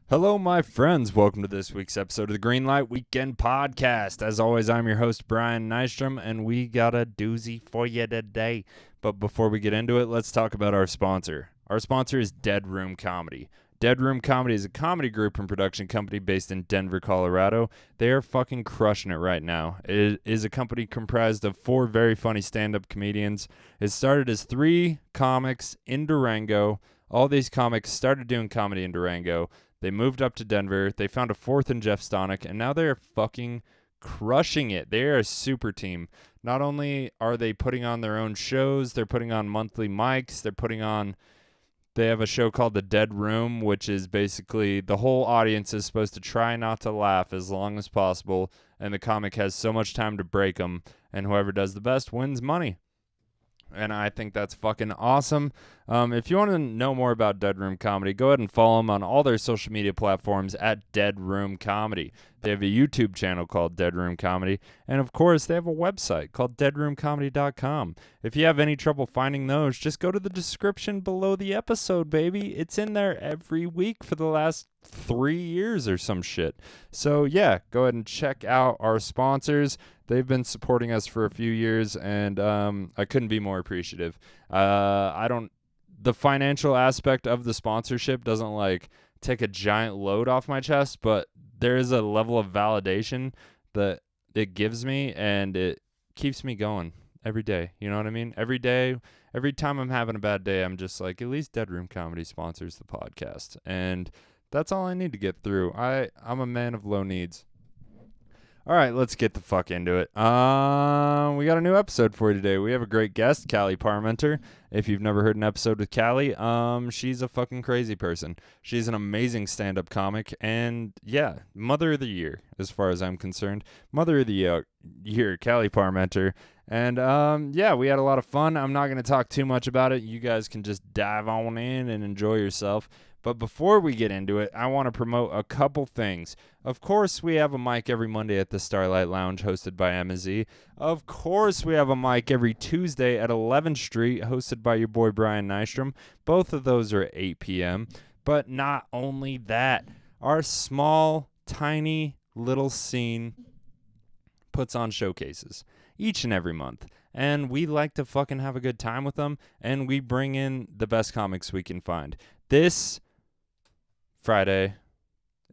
Hello, my friends. Welcome to this week's episode of the Greenlight Weekend Podcast. As always, I'm your host, Brian Nystrom, and we got a doozy for you today. But before we get into it, let's talk about our sponsor. Our sponsor is Dead Room Comedy. Dead Room Comedy is a comedy group and production company based in Denver, Colorado. They are fucking crushing it right now. It is a company comprised of 4 very funny stand-up comedians. It started as 3 comics in Durango. All these comics started doing comedy in Durango. They moved up to Denver. They found a 4th in Jeff Stonick, and now they are fucking crushing it. They are a super team. Not only are they putting on their own shows, they're putting on monthly mics. They have a show called The Dead Room, which is basically the whole audience is supposed to try not to laugh as long as possible, and the comic has so much time to break them, and whoever does the best wins money. And I think that's fucking awesome. If you want to know more about Dead Room Comedy, go ahead and follow them on all their social media platforms at Dead Room Comedy. They have a YouTube channel called Dead Room Comedy. And, of course, they have a website called deadroomcomedy.com. If you have any trouble finding those, just go to the description below the episode, baby. It's in there every week for the last 3 years or some shit. So, yeah, go ahead and check out our sponsors. They've been supporting us for a few years, and I couldn't be more appreciative. The financial aspect of the sponsorship doesn't like take a giant load off my chest, but there is a level of validation that it gives me, and it keeps me going every day. You know what I mean? Every day, every time I'm having a bad day, I'm just like, at least Dead Room Comedy sponsors the podcast, and that's all I need to get through. I'm a man of low needs. All right, let's get the fuck into it. We got a new episode for you today. We have a great guest, Callie Parmenter. If you've never heard an episode with Callie, she's a fucking crazy person. She's an amazing stand-up comic, and yeah, Mother of the Year, as far as I'm concerned. Mother of the Year, Callie Parmenter. And yeah, we had a lot of fun. I'm not going to talk too much about it. You guys can just dive on in and enjoy yourself. But before we get into it, I want to promote a couple things. Of course, we have a mic every Monday at the Starlight Lounge hosted by Emma Z. Of course, we have a mic every Tuesday at 11th Street hosted by your boy Brian Nystrom. Both of those are at 8 p.m. But not only that, our small, tiny little scene puts on showcases each and every month. And we like to fucking have a good time with them, and we bring in the best comics we can find. This Friday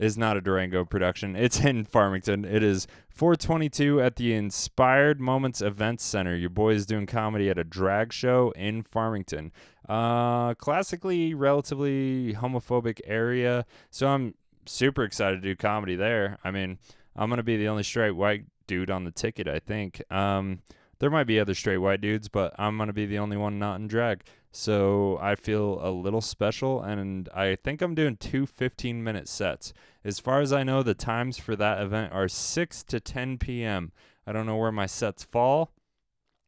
is not a Durango production. It's in Farmington. It is 4/22 at the Inspired Moments Events Center. Your boy is doing comedy at a drag show in Farmington. Classically, relatively homophobic area. So I'm super excited to do comedy there. I mean, I'm going to be the only straight white dude on the ticket, I think. There might be other straight white dudes, but I'm going to be the only one not in drag. So I feel a little special, and I think I'm doing 2 15-minute sets. As far as I know, the times for that event are 6 to 10 p.m. I don't know where my sets fall.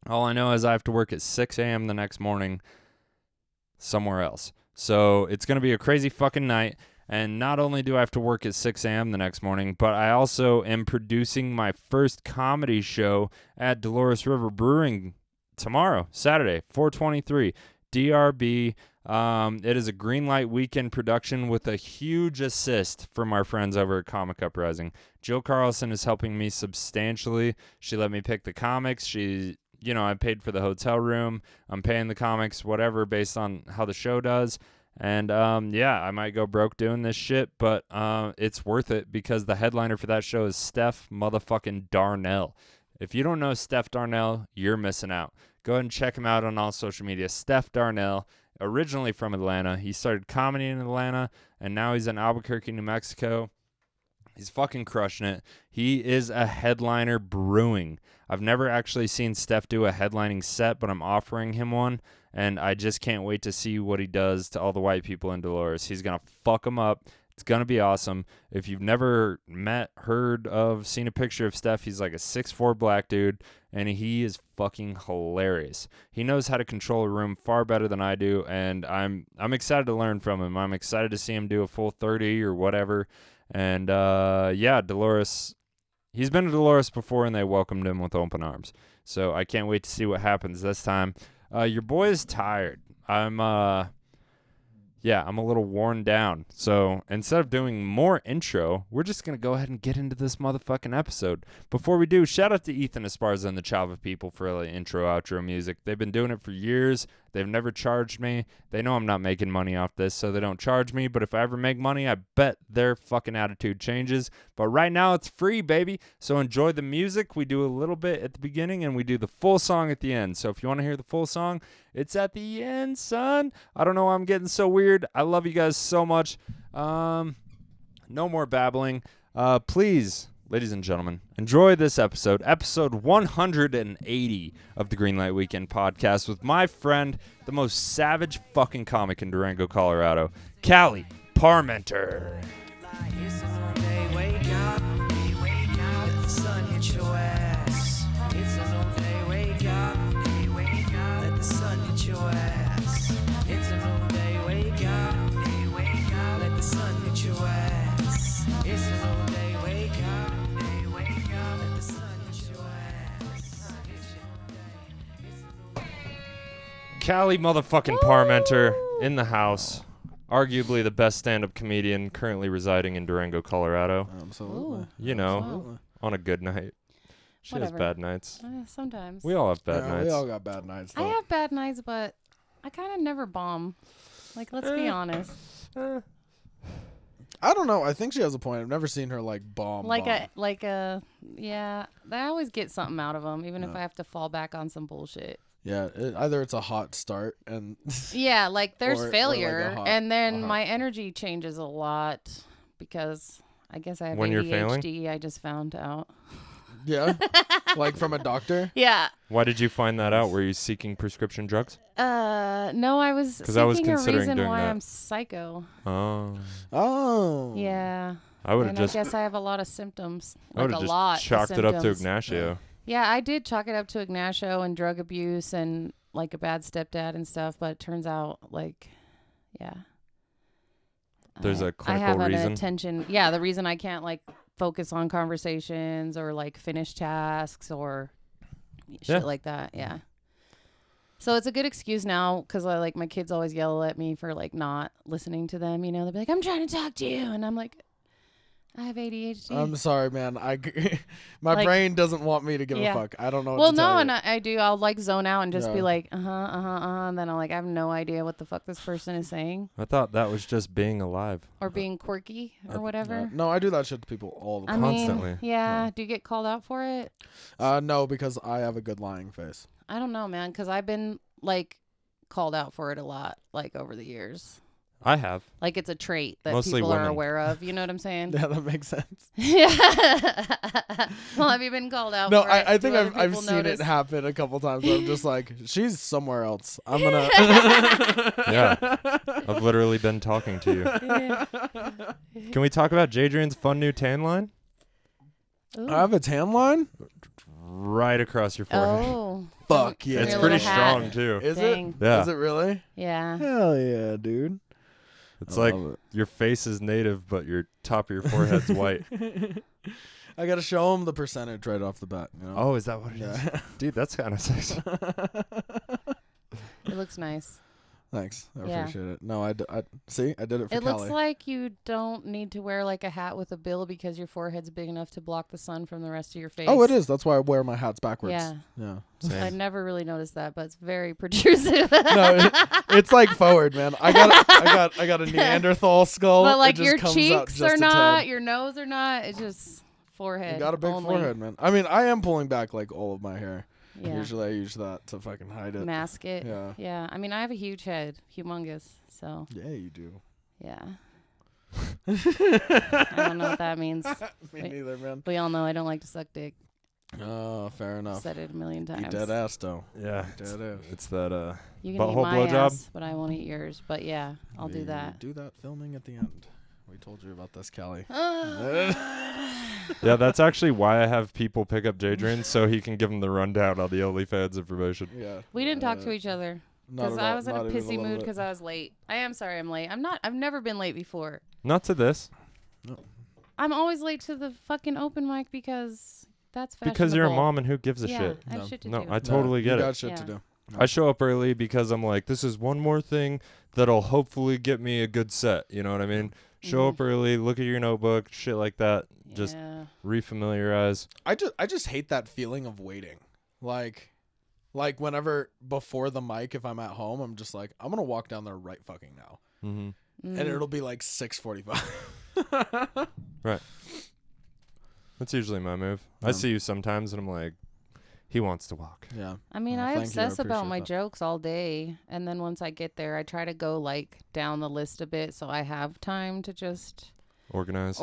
All I know is I have to work at 6 a.m. the next morning somewhere else. So it's going to be a crazy fucking night. And not only do I have to work at 6 a.m. the next morning, but I also am producing my first comedy show at Dolores River Brewing tomorrow, Saturday, 4/23. DRB. It is a Greenlight Weekend production with a huge assist from our friends over at Comic Uprising. Jill Carlson is helping me substantially. She let me pick the comics. I paid for the hotel room. I'm paying the comics, whatever, based on how the show does. And, yeah, I might go broke doing this shit, but it's worth it because the headliner for that show is Steph motherfucking Darnell. If you don't know Steph Darnell, you're missing out. Go ahead and check him out on all social media. Steph Darnell, originally from Atlanta. He started comedy in Atlanta, and now he's in Albuquerque, New Mexico. He's fucking crushing it. He is a headliner brewing. I've never actually seen Steph do a headlining set, but I'm offering him one, and I just can't wait to see what he does to all the white people in Dolores. He's going to fuck them up. It's going to be awesome. If you've never met, heard of, seen a picture of Steph, he's like a 6'4" black dude, and he is fucking hilarious. He knows how to control a room far better than I do, and I'm excited to learn from him. I'm excited to see him do a full 30 or whatever. And, yeah, Dolores, he's been to Dolores before, and they welcomed him with open arms. So I can't wait to see what happens this time. Your boy is tired. yeah, I'm a little worn down. So instead of doing more intro, we're just going to go ahead and get into this motherfucking episode. Before we do, shout out to Ethan Esparza and the Chava people for the intro, outro music. They've been doing it for years. They've never charged me. They know I'm not making money off this, so they don't charge me. But if I ever make money, I bet their fucking attitude changes. But right now, it's free, baby. So enjoy the music. We do a little bit at the beginning, and we do the full song at the end. So if you want to hear the full song, it's at the end, son. I don't know why I'm getting so weird. I love you guys so much. No more babbling. Please, ladies and gentlemen, enjoy this episode 180 of the Greenlight Weekend podcast with my friend, the most savage fucking comic in Durango, Colorado, Callie Parmenter. Callie motherfucking Parmenter in the house. Arguably the best stand-up comedian currently residing in Durango, Colorado. Absolutely. Ooh. You know, Absolutely. on a good night. She Whatever. has bad nights. Sometimes. We all have bad nights. We all got bad nights, I though. have bad nights, but I kind of never bomb. Like, let's be honest. I don't know. I think she has a point. I've never seen her, like, bomb. Yeah, I always get something out of them, even if No. I have to fall back on some bullshit. Yeah, either it's a hot start and... Yeah, like there's Or like a failure, hot- and then a hot- my energy changes a lot because I guess I have When you're ADHD. failing? I just found out. Yeah? Like from a doctor? Yeah. Why did you find that out? Were you seeking prescription drugs? No, I was 'Cause I was seeking a considering reason doing why that. I'm psycho. Oh. Oh. Yeah. I would have And just I guess I have a lot of symptoms. I Like would a have lot. just chalked of it up to symptoms. Ignacio. Yeah, I did chalk it up to Ignacio and drug abuse and like a bad stepdad and stuff, but it turns out like, yeah. There's a I clinical have reason? an attention. Yeah, the reason I can't like focus on conversations or like finish tasks or shit Yeah. like that. Yeah. So it's a good excuse now because like my kids always yell at me for like not listening to them. You know, they'll be like, "I'm trying to talk to you," and I'm like, "I have ADHD." I'm sorry, man. My Like- brain doesn't want me to give Yeah. a fuck. I don't know what Well, to no, tell and you. I do. I'll like zone out and just be Yeah. like, and then I'm like, I have no idea what the fuck this person is saying I thought that was just being alive. or being quirky or whatever. No, I do that shit to people all the I time. Constantly. mean, yeah. Do you get called out for it? No, because I have a good lying face. I don't know, man, because I've been like called out for it a lot, like over the years. I have. Like it's a trait that Mostly people are women. aware of. You know what I'm saying? Yeah, that makes sense. Yeah. Well, have you been called out No, for it? I think Do other I've people seen notice? it happen a couple times. Where I'm just like, she's somewhere else. I'm gonna. Yeah. I've literally been talking to you. Yeah. Can we talk about Jadrian's fun new tan line? Ooh. I have a tan line. Right across your forehead. Oh. Fuck yeah. From It's your pretty little hat. strong too. Is Dang. it? Yeah. Is it really? Yeah. Hell yeah, dude. It's I like love it. your face is native, but your top of your forehead's white. I gotta show him the percentage right off the bat. You know? Oh, is that what it is? yeah. Dude, that's kind of sexy. It looks nice. Thanks. I Yeah. appreciate it. No, see, I did it for It looks Callie. like you don't need to wear like a hat with a bill because your forehead's big enough to block the sun from the rest of your face. Oh, it is. That's why I wear my hats backwards. Yeah. Yeah. I Same. never really noticed that, but it's very protrusive. No, it's like forward, man. I got a Neanderthal skull. But It like just your comes out cheeks just are a not, tad. your nose are not. It's just forehead. You got a big only. forehead, man. I mean, I am pulling back like all of my hair. Yeah. Usually I use that to fucking hide it. Mask it. Yeah. Yeah. I mean, I have a huge head, humongous. So Yeah, you do. yeah. I don't know what that means. Me Wait. neither, man. We all know I don't like to suck dick. Oh, fair enough. Said it a million You times. dead ass though. Yeah. You dead ass. It's that You can eat Butthole my blowjob? ass, but I won't eat yours. But yeah, I'll do We that. Do that filming at the end. We told you about this, Callie. Yeah, that's actually why I have people pick up Jadrian so he can give them the rundown on the OnlyFans information. Yeah. We didn't talk to each other Not because at I all, was in a not even pissy little mood bit. because I was late. I am sorry I'm late. I've never been late before. Not to this, I'm always late to the fucking open mic because that's fashionable. because you're a mom and who gives a yeah, shit. I have No. shit to No, do. I totally you get got it. shit to Yeah. do. I show up early because I'm like, this is one more thing that'll hopefully get me a good set. You know what I mean? Show up early, look at your notebook, shit like that. Just refamiliarize. I just hate that feeling of waiting. Like whenever before the mic, if I'm at home, I'm just like, I'm gonna walk down there right fucking now, and it'll be like 6:45. Right. That's usually my move. I see you sometimes, and I'm like, he wants to walk. Yeah. I mean, Well, I thank you. obsess about appreciate my that. jokes all day, and then once I get there, I try to go like down the list a bit so I have time to just Organize.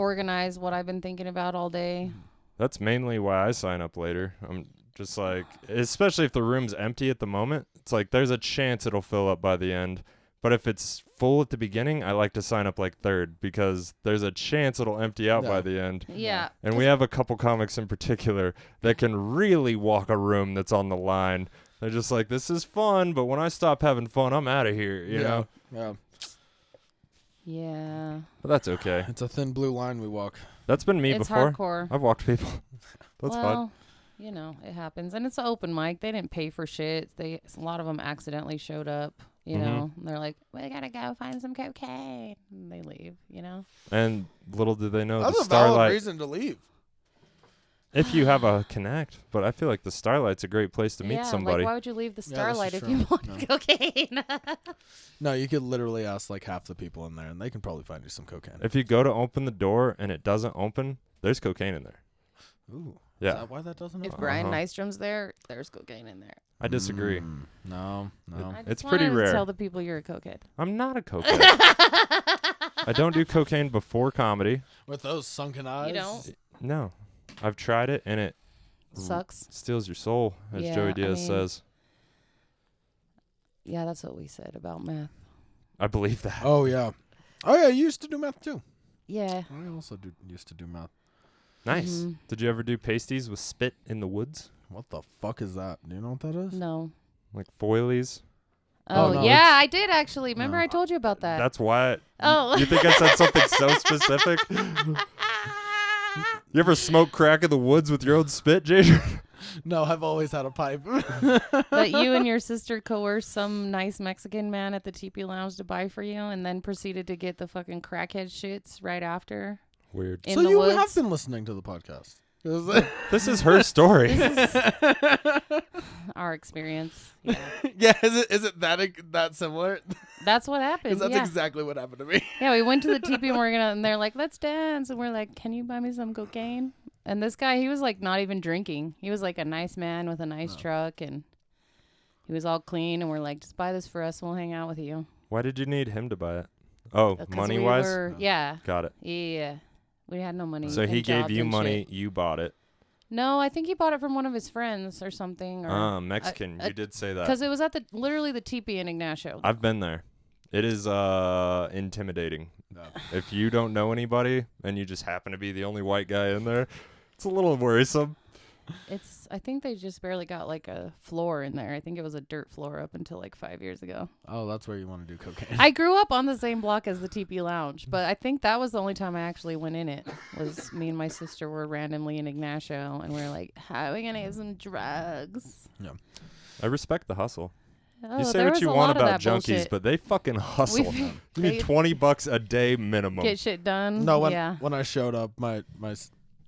what I've been thinking about all day. That's mainly why I sign up later. I'm just like, especially if the room's empty at the moment, it's like there's a chance it'll fill up by the end. But if it's full at the beginning, I like to sign up like third because there's a chance it'll empty out by the end. Yeah. And we have a couple comics in particular that can really walk a room that's on the line. They're just like, this is fun, but when I stop having fun, I'm out of here, you know? Yeah. Yeah. But that's okay. It's a thin blue line we walk. That's been me It's before. hardcore. I've walked people. That's well, fun. You know, it happens. And it's an open mic. They didn't pay for shit. A lot of them accidentally showed up, you know. And they're like, we got to go find some cocaine. And they leave, you know. And little do they know That's the a valid Starlight, reason to leave. if you have a connect, but I feel like the Starlight's a great place to meet somebody. Like, why would you leave the Yeah, this Starlight is if true. you want cocaine? No, you could literally ask like half the people in there, and they can probably find you some cocaine. If you go to open the door and it doesn't open, there's cocaine in there. Ooh. Yeah. Is that why that doesn't If open? Brian Nystrom's there's cocaine in there. I disagree. No. I It's just pretty wanted to rare. tell the people you're a cokehead. I'm not a cokehead. I don't do cocaine before comedy. With those sunken eyes? You don't? No. I've tried it, and it Sucks. steals your soul, as Yeah, Joey I Diaz mean- says. Yeah, that's what we said about meth. I believe that. Oh, yeah. Oh, yeah, you used to do meth, too. Yeah. I also used to do meth. Nice. Did you ever do pasties with spit in the woods? What the fuck is that? Do you know what that is? No. Like foilies? Oh, no, yeah, it's- I did actually. Remember No. I told you about that. That's why. Oh. You think I said something so specific? You ever smoke crack in the woods with your own spit, Jason? No, I've always had a pipe. That you and your sister coerced some nice Mexican man at the teepee lounge to buy for you and then proceeded to get the fucking crackhead shits right after. Weird. In So the you woods. have been listening to the podcast. This is her story. Our experience. Yeah. Yeah, is it that similar? That's what happened. Because that's Yeah. exactly what happened to me. Yeah, we went to the teepee and and they're like, let's dance. And we're like, can you buy me some cocaine? And this guy, he was like not even drinking. He was like a nice man with a nice truck and he was all clean. And we're like, just buy this for us and we'll hang out with you. Why did you need him to buy it? Oh, 'Cause money-wise? Yeah. Got it. Yeah. We had no money. So he and gave jobs you and money, shit. you bought it. No, I think he bought it from one of his friends or something. Mexican. You did say that. Because it was at literally the teepee in Ignacio. I've been there. It is intimidating. No. If you don't know anybody and you just happen to be the only white guy in there, it's a little worrisome. I think they just barely got like a floor in there. I think it was a dirt floor up until like 5 years ago. Oh, that's where you want to do cocaine. I grew up on the same block as the teepee lounge, but I think that was the only time I actually went in it. Was me and my sister were randomly in Ignacio, and we were like, "How are we gonna get some drugs?" I respect the hustle. Oh, You say there what was you a want lot of about that junkies, bullshit. but they fucking hustle. We- You they need $20 a day minimum. get shit done. No, yeah. when I showed up, my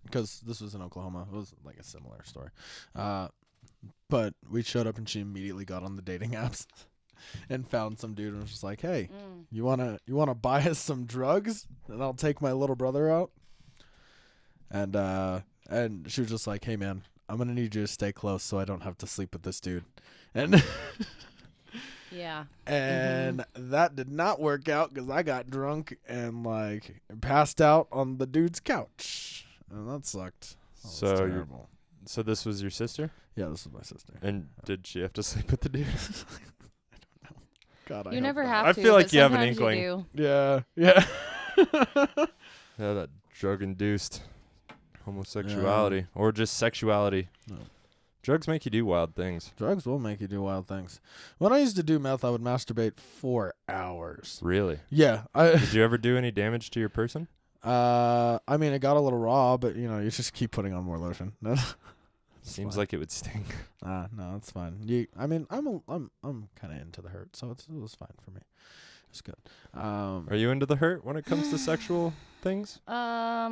because this was in Oklahoma, it was like a similar story. But we showed up and she immediately got on the dating apps and found some dude and was just like, "Hey, you wanna buy us some drugs and I'll take my little brother out?" And she was just like, "Hey man, I'm gonna need you to stay close so I don't have to sleep with this dude." And Yeah. and that did not work out because I got drunk and like passed out on the dude's couch, and that sucked. That was So terrible. So this was your sister? Yeah, this is my sister. And did she have to sleep with the dude? God, I You hope never not. have I to. feel like but you have an sometimes inkling. do. Yeah, yeah. Yeah, that drug-induced homosexuality or just sexuality. No. Drugs make you do wild things. Drugs will make you do wild things. When I used to do meth, I would masturbate for hours. Really? Yeah, Did you ever do any damage to your person? I mean, it got a little raw, but you know, you just keep putting on more lotion. Seems fine. like it would sting. No, it's fine. I'm kind of into the hurt, so it was fine for me. It's good. Are you into the hurt when it comes to sexual things? I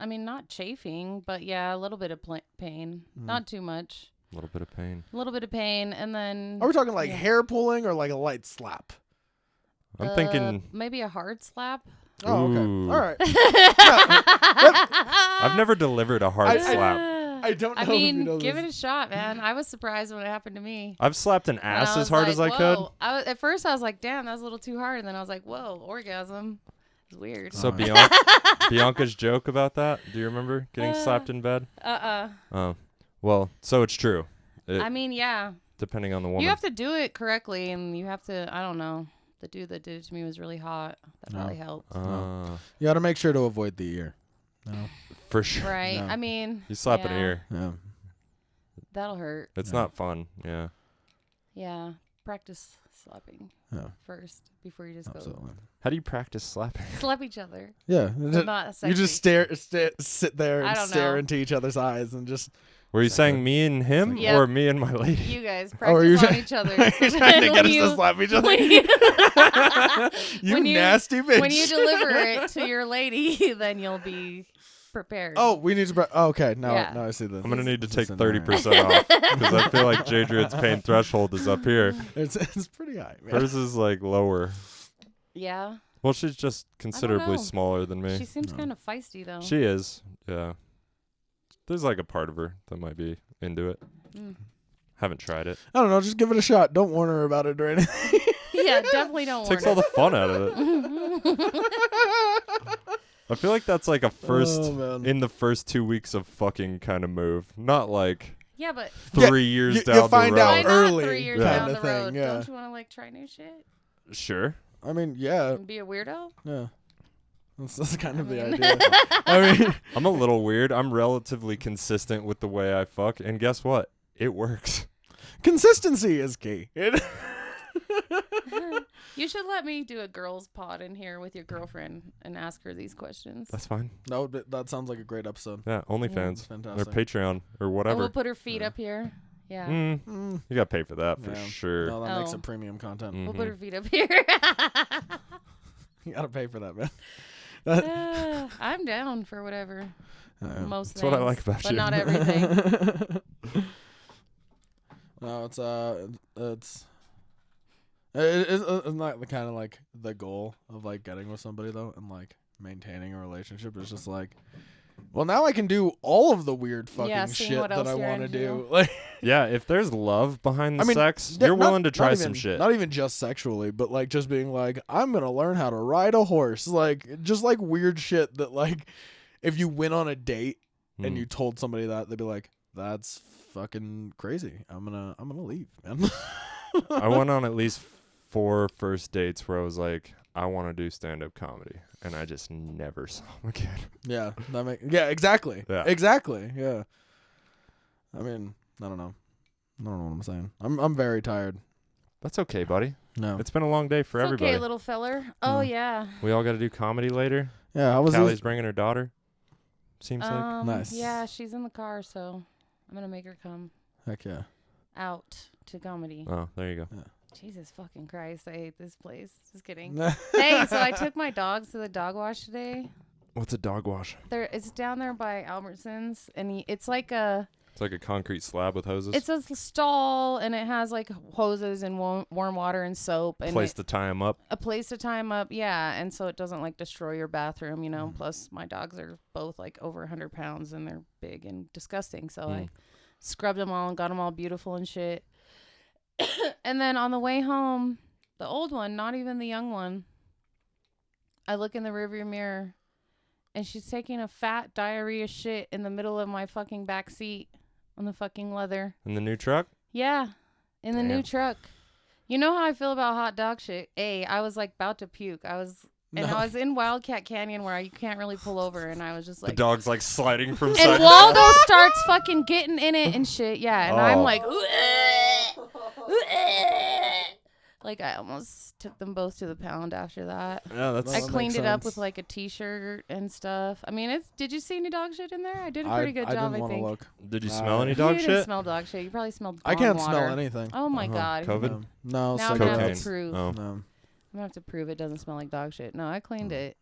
mean, not chafing, but yeah, a little bit of pain. Not too much. A little bit of pain. A little bit of pain, and then. Are we talking like hair pulling or like a light slap? I'm thinking maybe a hard slap. Oh, okay. Ooh. All right. I've never delivered a hard slap. I don't know. I if you mean, know give this. it a shot, man. I was surprised when it happened to me. I've slapped an And ass I as was hard like, as I could. whoa. At first, I was like, damn, that's a little too hard. And then I was like, whoa, orgasm. It's weird. So Bianca's joke about that, do you remember getting slapped in bed? Oh. Well, so it's true. I mean, yeah. Depending on the woman. You have to do it correctly, and you have to, I don't know. The dude that did it to me was really hot. That probably helped. You got to make sure to avoid the ear. No. For sure. Right. No. I mean. You slap an yeah, ear. Yeah. That'll hurt. It's not fun. Yeah. Yeah. Practice slapping first before you just Absolutely. go How do you practice slapping? slap each other. Yeah. Not sexy. You just sit there I and don't stare know. into each other's eyes and just. Were you saying me and him Yep. or me and my lady? You guys Oh, are you practice on trying- each other. You're trying to When get us you- to slap each other. when you- You when you- nasty bitch. When you deliver it to your lady, then you'll be prepared. Oh, we need to. Okay, now Yeah. I see this. I'm going to need to This take is an 30% off because I feel like Jadrian's pain threshold is up here. It's pretty high, man. Hers is like lower. Yeah. Well, she's just considerably know. smaller than me. She seems kind of feisty, though. She is. Yeah. There's like a part of her that might be into it. Mm. Haven't tried it. I don't know. Just give it a shot. Don't warn her about it or anything. Yeah, definitely don't warn Takes all the fun out of it. I feel like that's like a first Oh, man. in the first 2 weeks of fucking kind of move. Not like Yeah, but 3 years you down find the road. out why not early 3 years kinda down the thing, road? yeah. Don't you want to like try new shit Sure. I mean, yeah, and be a weirdo? yeah. That's kind of the mean- idea. I mean, I'm a little weird. I'm relatively consistent with the way I fuck, and guess what? It works. consistency is key. You should let me do a girls' pod in here with your girlfriend and ask her these questions. That's fine. That sounds like a great episode. Yeah, That's OnlyFans or fantastic. Patreon or And whatever. we'll put her feet up here. Yeah. You gotta pay for that for Yeah. sure. No, that makes Oh. it premium content. We'll Mm-hmm. put her feet up here. You gotta pay for that, man. I'm down for whatever. Most That's things. what I like about but you. not everything. No, it's not the kind of like the goal of like getting with somebody though, and like maintaining a relationship. It's just like, well, now I can do all of the weird fucking seeing shit what that else I you're want to into. do. Like, Yeah, if there's love behind the I mean, sex, yeah, you're not- willing to try not some even- shit. Not even just sexually, but like just being like, I'm gonna learn how to ride a horse. Like just like weird shit that like, if you went on a date and you told somebody that, they'd be like, that's fucking crazy. I'm gonna leave, man. I went on at least 4 first dates where I was like, I want to do stand-up comedy, and I just never saw him again. Yeah, exactly. Yeah. Exactly. Yeah. I mean, I don't know. I don't know what I'm saying. I'm very tired. That's okay, buddy. No. It's been a long day for It's everybody. okay, little feller. Oh, yeah. We all got to do comedy later. Yeah, how was Callie's this? bringing her daughter. Seems like. Nice. Yeah, she's in the car, so I'm going to make her come Heck yeah. out to comedy. Oh, there you go. Jesus fucking Christ, I hate this place. Just kidding. Hey, so I took my dogs to the dog wash today. What's a dog wash? It's down there by Albertsons, and it's like a concrete slab with hoses. it's a stall, and it has like hoses and warm water and soap and Place to tie them up. a place to tie them up. Yeah, and so it doesn't like destroy your bathroom, you know. Plus, my dogs are both like over 100 pounds, and they're big and disgusting. So I scrubbed them all and got them all beautiful and shit. And then on the way home, the old one, not even the young one, I look in the rearview mirror, and she's taking a fat diarrhea shit in the middle of my fucking back seat on the fucking leather. In the new truck? Yeah, in the new Damn. truck. You know how I feel about hot dog shit? I was like about to puke. I was in Wildcat Canyon where you can't really pull over, and I was just The like, dog's like sliding from side and to Waldo starts fucking getting in it and shit. Yeah, and I'm Oh. like, Like I almost took them both to the pound after that. Yeah, that's. I that cleaned makes it up sense. with like a t-shirt and stuff. I mean, did you see any dog shit in there? I did a I pretty good job, didn't I want to think. look. Did you smell any You dog didn't shit? smell dog shit. You probably smelled I bong can't water. smell anything. Oh my god. COVID? No, Now I'm cigarettes. gonna have Cocaine. to prove. Oh, No. I'm gonna have to prove it doesn't smell like dog shit. No, I cleaned it.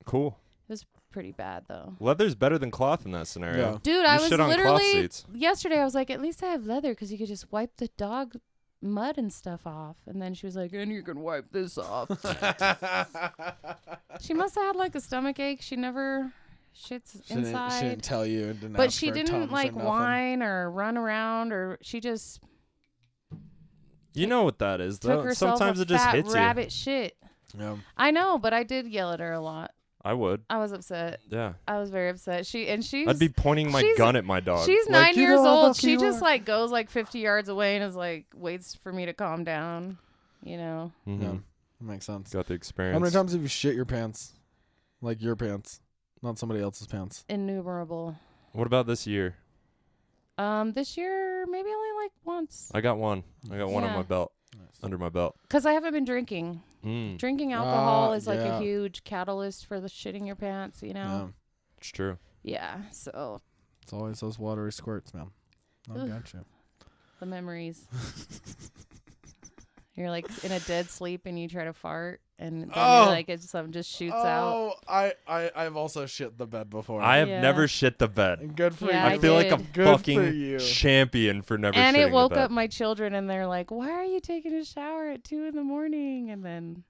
cool. It was pretty bad though. Leather's better than cloth in that scenario. Yeah. Dude, You I was shit on cloth literally seats. yesterday. I was like, at least I have leather because you could just wipe the dog mud and stuff off. And then she was like, and you can wipe this off. She must have had like a stomach ache. She never shits inside. She didn't tell you. And didn't But ask she for didn't Tums or like nothing. whine or run around or she just You know what that is, took though. herself Sometimes a it just fat hits rabbit shit. Yeah. I know, but I did yell at her a lot. you. I would. I was upset. Yeah. I was very upset. She's I'd be pointing my she's- gun at my dog. she's Like, 9 you years know how old. lucky She you just are. like goes like 50 yards away and is like waits for me to calm down. You know. Mhm. Yeah. That makes sense. Got the experience. How many times have you shit your pants? Like your pants, not somebody else's pants. Innumerable. What about this year? This year maybe only like once. I got one. I got one on Yeah. my belt, Nice. under my belt. Cause I haven't been drinking. Mm, Drinking alcohol is like yeah. a huge catalyst for the shitting your pants. You Yeah. know. it's true. Yeah. So It's always those watery squirts, man. I Ugh. got you. the memories. You're like in a dead sleep and you try to fart and then Oh. you're like something just shoots out. I've also shit the bed before. I have Yeah. never shit the bed. Good for Yeah, you. I feel like a did. Good for fucking you. champion for never And shitting it woke the bed. up my children and they're like, "Why are you taking a shower at 2 a.m?" And then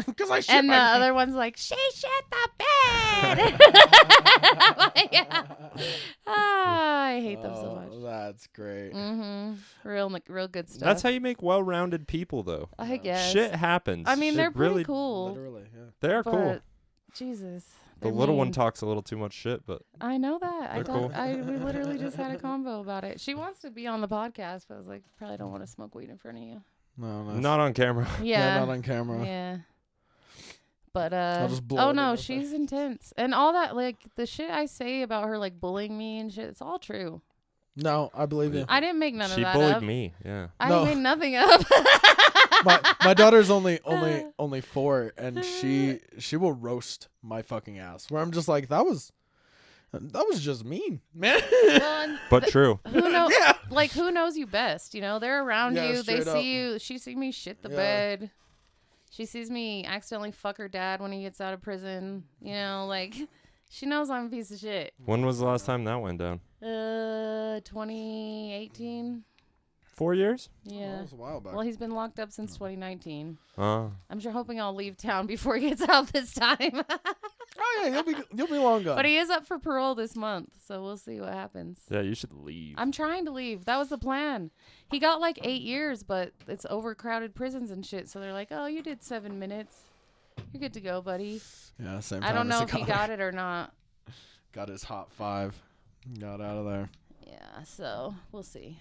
Because I shit and the my other one's like, "She shit the bed." I hate them so much. That's great. Real good stuff. That's how you make well-rounded people, though. I guess. Shit happens. I mean, Shit they're pretty really, cool. Literally, yeah. They are cool. But Jesus. The they're little one mean. talks a little too much shit, but I know that. They're cool. We literally just had a convo about it. She wants to be on the podcast, but I was like, probably don't want to smoke weed in front of you. No, not on camera. Yeah. not on camera. Yeah. But I'll just blow oh it no, in she's intense. And all that like the shit I say about her like bullying me and shit, it's all true. No, I believe you. I didn't make none She of that bullied up. me. Yeah. I No. made nothing up. my daughter's only 4, and she will roast my fucking ass. Where I'm just like, that was just mean, man. Well, and But true. who knows? Yeah. Like who knows you best? You know, they're around Yeah, you. They straight up. see you. She sees me shit the Yeah. bed. She sees me accidentally fuck her dad when he gets out of prison. You know, like she knows I'm a piece of shit. When was the last time that went down? 2018. 4 years? Yeah. That was a while back. Well, he's been locked up since 2019. Oh. I'm sure hoping I'll leave town before he gets out this time. Oh yeah, you'll be long gone. But he is up for parole this month, so we'll see what happens. Yeah, you should leave. I'm trying to leave. That was the plan. He got like 8 years, but it's overcrowded prisons and shit. So they're like, "Oh, you did 7 minutes. You're good to go, buddy." Yeah, same I time don't as know the if he color. got it or not. Got his hot 5. Got out of there. Yeah, so we'll see.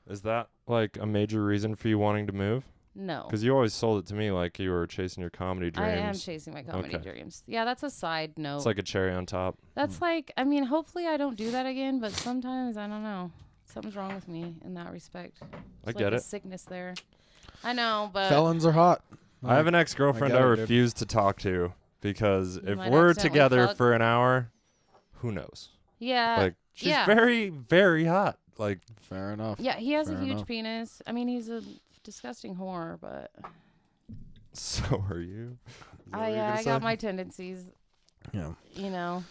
Is that like a major reason for you wanting to move? No. Because you always sold it to me like you were chasing your comedy dreams. I am chasing my comedy Okay. dreams. Yeah, that's a side note. It's like a cherry on top. That's like, I mean, hopefully I don't do that again, but sometimes, I don't know. Something's wrong with me in that respect. I There's get like a it. sickness there. I know, but Felons are hot. I have an ex-girlfriend I I get it, dude. refuse to talk to because You if might we're accidentally together fuck. for an hour, who knows? yeah. Like she's yeah. very, very hot. Like Fair enough. Yeah, he has Fair a huge enough. penis. I mean, he's a disgusting whore, but so are you. I got my tendencies, Yeah. you know.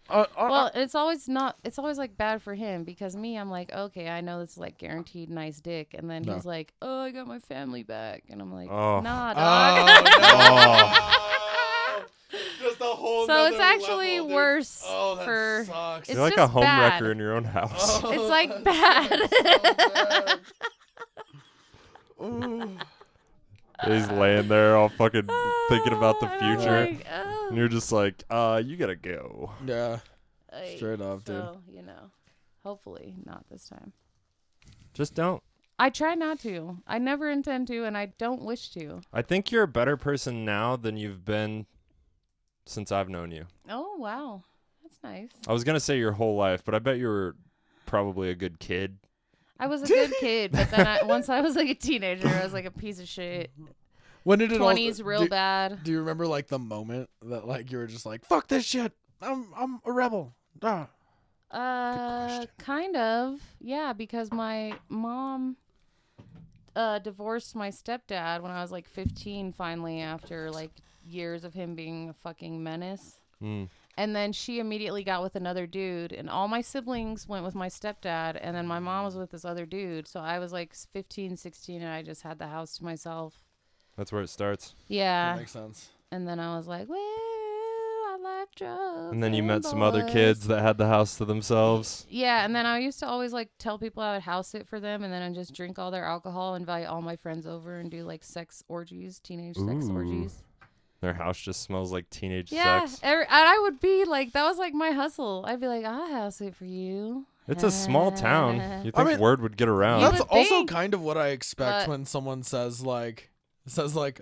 Uh, Well, it's always like bad for him because me, I'm like, okay, I know this is like guaranteed nice dick, and then No. he's like, oh, I got my family back, and I'm like, Oh. nah, dog. Just a whole So it's actually worse for. sucks. It's You're like a just home bad. wrecker in your own house. It's like bad. Ooh. He's laying there all fucking thinking about the And I'm future. like, oh. And you're just like, you gotta go. Yeah. Like, Straight up, dude. So, you know, hopefully not this time. Just don't. I try not to. I never intend to, and I don't wish to. I think you're a better person now than you've been since I've known you. Oh, wow. That's nice. I was gonna say your whole life, but I bet you were probably a good kid. I was a good kid, but then once I was like a teenager, I was like a piece of shit. When did it 20s real bad. Do you remember like the moment that like you were just like, fuck this shit, I'm a rebel? Kind of. Yeah, because my mom divorced my stepdad when I was like 15 finally, after like years of him being a fucking menace. And then she immediately got with another dude, and all my siblings went with my stepdad, and then my mom was with this other dude. So I was like 15, 16, and I just had the house to myself. That's where it starts. Yeah. That makes sense. And then I was like, well, I like drugs. And then you met some boys. other kids that had the house to themselves. Yeah, and then I used to always like tell people I would house sit for them, and then I'd just drink all their alcohol, invite all my friends over, and do like sex orgies, teenage sex Ooh. orgies. Their house just smells like teenage Yeah, sex. and I would be like, that was like my hustle. I'd be like, I'll house it for you. It's a small town. You think I mean, word would get around? You That's would also think, kind of what I expect but- when someone says like,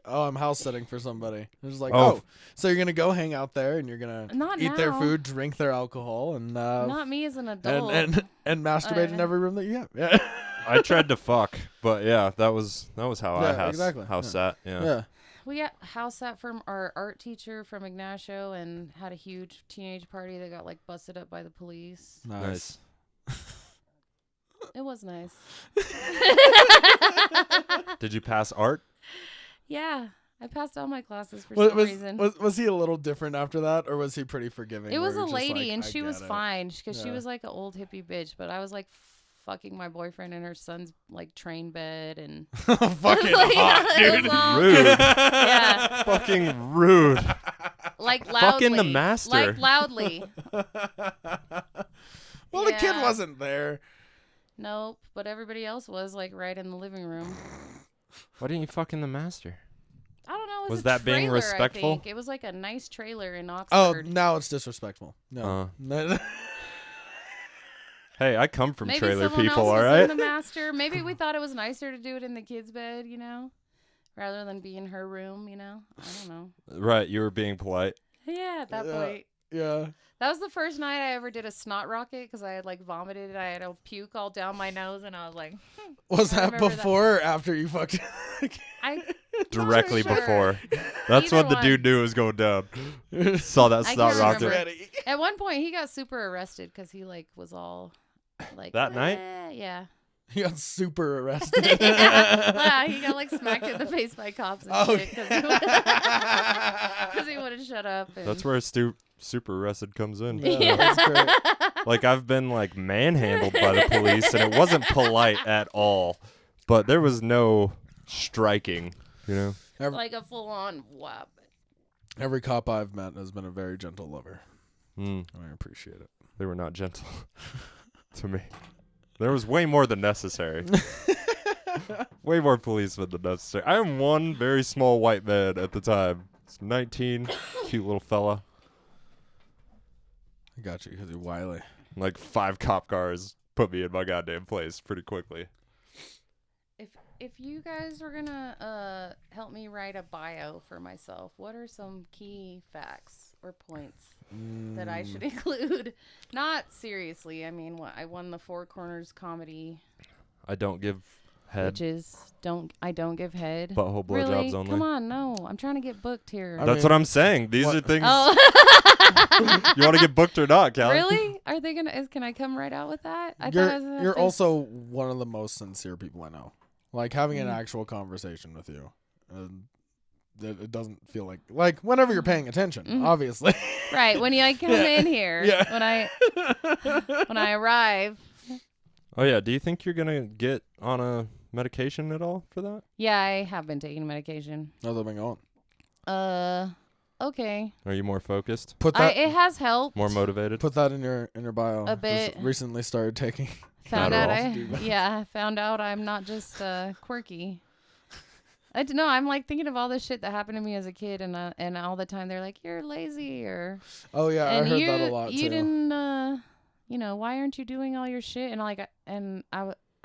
oh, I'm house sitting for somebody. It's just like, Oh. oh, so you're gonna go hang out there and you're gonna Not eat their now. food, drink their alcohol, and Not me as an adult. and masturbate in every room that you have. Yeah. I tried to fuck, but yeah, that was how I Yeah, exactly. house sat. Yeah. Yeah. We got house sat from our art teacher from Ignacio, and had a huge teenage party that got like busted up by the police. Nice. It was nice. Did you pass art? Yeah, I passed all my classes for Was, some was, reason. was he a little different after that, or was he pretty forgiving? It was where a you're just lady, like, and I she was get it? fine because she Yeah. was like an old hippie bitch. But I was like fucking my boyfriend in her son's like train bed, and Fucking like, hot, it dude. was all- Rude. Yeah, Fucking rude. like loudly. Fucking the master. Like loudly. Well, the kid Yeah. wasn't there. Nope, but everybody else was like right in the living room. Why didn't you fucking the master? I don't know. It Was a that being trailer, respectful? I think. It was like a nice trailer in Oh, Oxford. now it's disrespectful. No. Hey, I come from Maybe trailer someone people, else all was right? in the master. Maybe we thought it was nicer to do it in the kid's bed, you know, rather than be in her room, you know. I don't know. Right, you were being polite. Yeah, at that Yeah. point. Yeah. That was the first night I ever did a snot rocket because I had like vomited and I had a puke all down my nose, and I was like, Was I that remember that. before or after you fucked? I Directly sure. before. That's Either what the one. dude knew was going down. Saw that I snot can't rocket. remember. At one point he got super arrested because he like was all like That night? Yeah. He got super arrested. Yeah, he got like smacked in the face by cops and Oh, shit because he wouldn't shut up. And That's where super arrested comes in. Yeah, that's great. Like, I've been like manhandled by the police, and it wasn't polite at all. But there was no striking, you know? like a full on whap. Every cop I've met has been a very gentle lover. Mm, I appreciate it. they were not gentle to me. There was way more than necessary. Way more policemen than necessary. I am one very small white man at the time. It's 19, cute little fella. I got you because you're wily. Like 5 cop cars put me in my goddamn place pretty quickly. If you guys were gonna help me write a bio for myself, what are some key facts or points that I should include? Not seriously. I mean, I won the Four Corners comedy. I don't give head. I don't give head. Butthole blowjobs really? only. Come on, no. I'm trying to get booked here. That's what I'm saying. These are things. Oh. You want to get booked or not, Callie? Really? Are they gonna? Can I come right out with that? You're also one of the most sincere people I know. Like having an actual conversation with you, it doesn't feel like whenever you're paying attention, obviously. right when you come in here. Yeah. When I arrive. Oh yeah. Do you think you're gonna get on a medication at all for that? Yeah, I have been taking medication. How's that been going? Okay. Are you more focused? It has helped. More motivated? Put that in your bio. A bit. Just recently started taking. Found out Adderall. I found out I'm not just quirky. I don't know. I'm like thinking of all this shit that happened to me as a kid, and all the time they're like, "You're lazy," or Oh yeah, and I heard you, that a lot you too. didn't, why aren't you doing all your shit? And I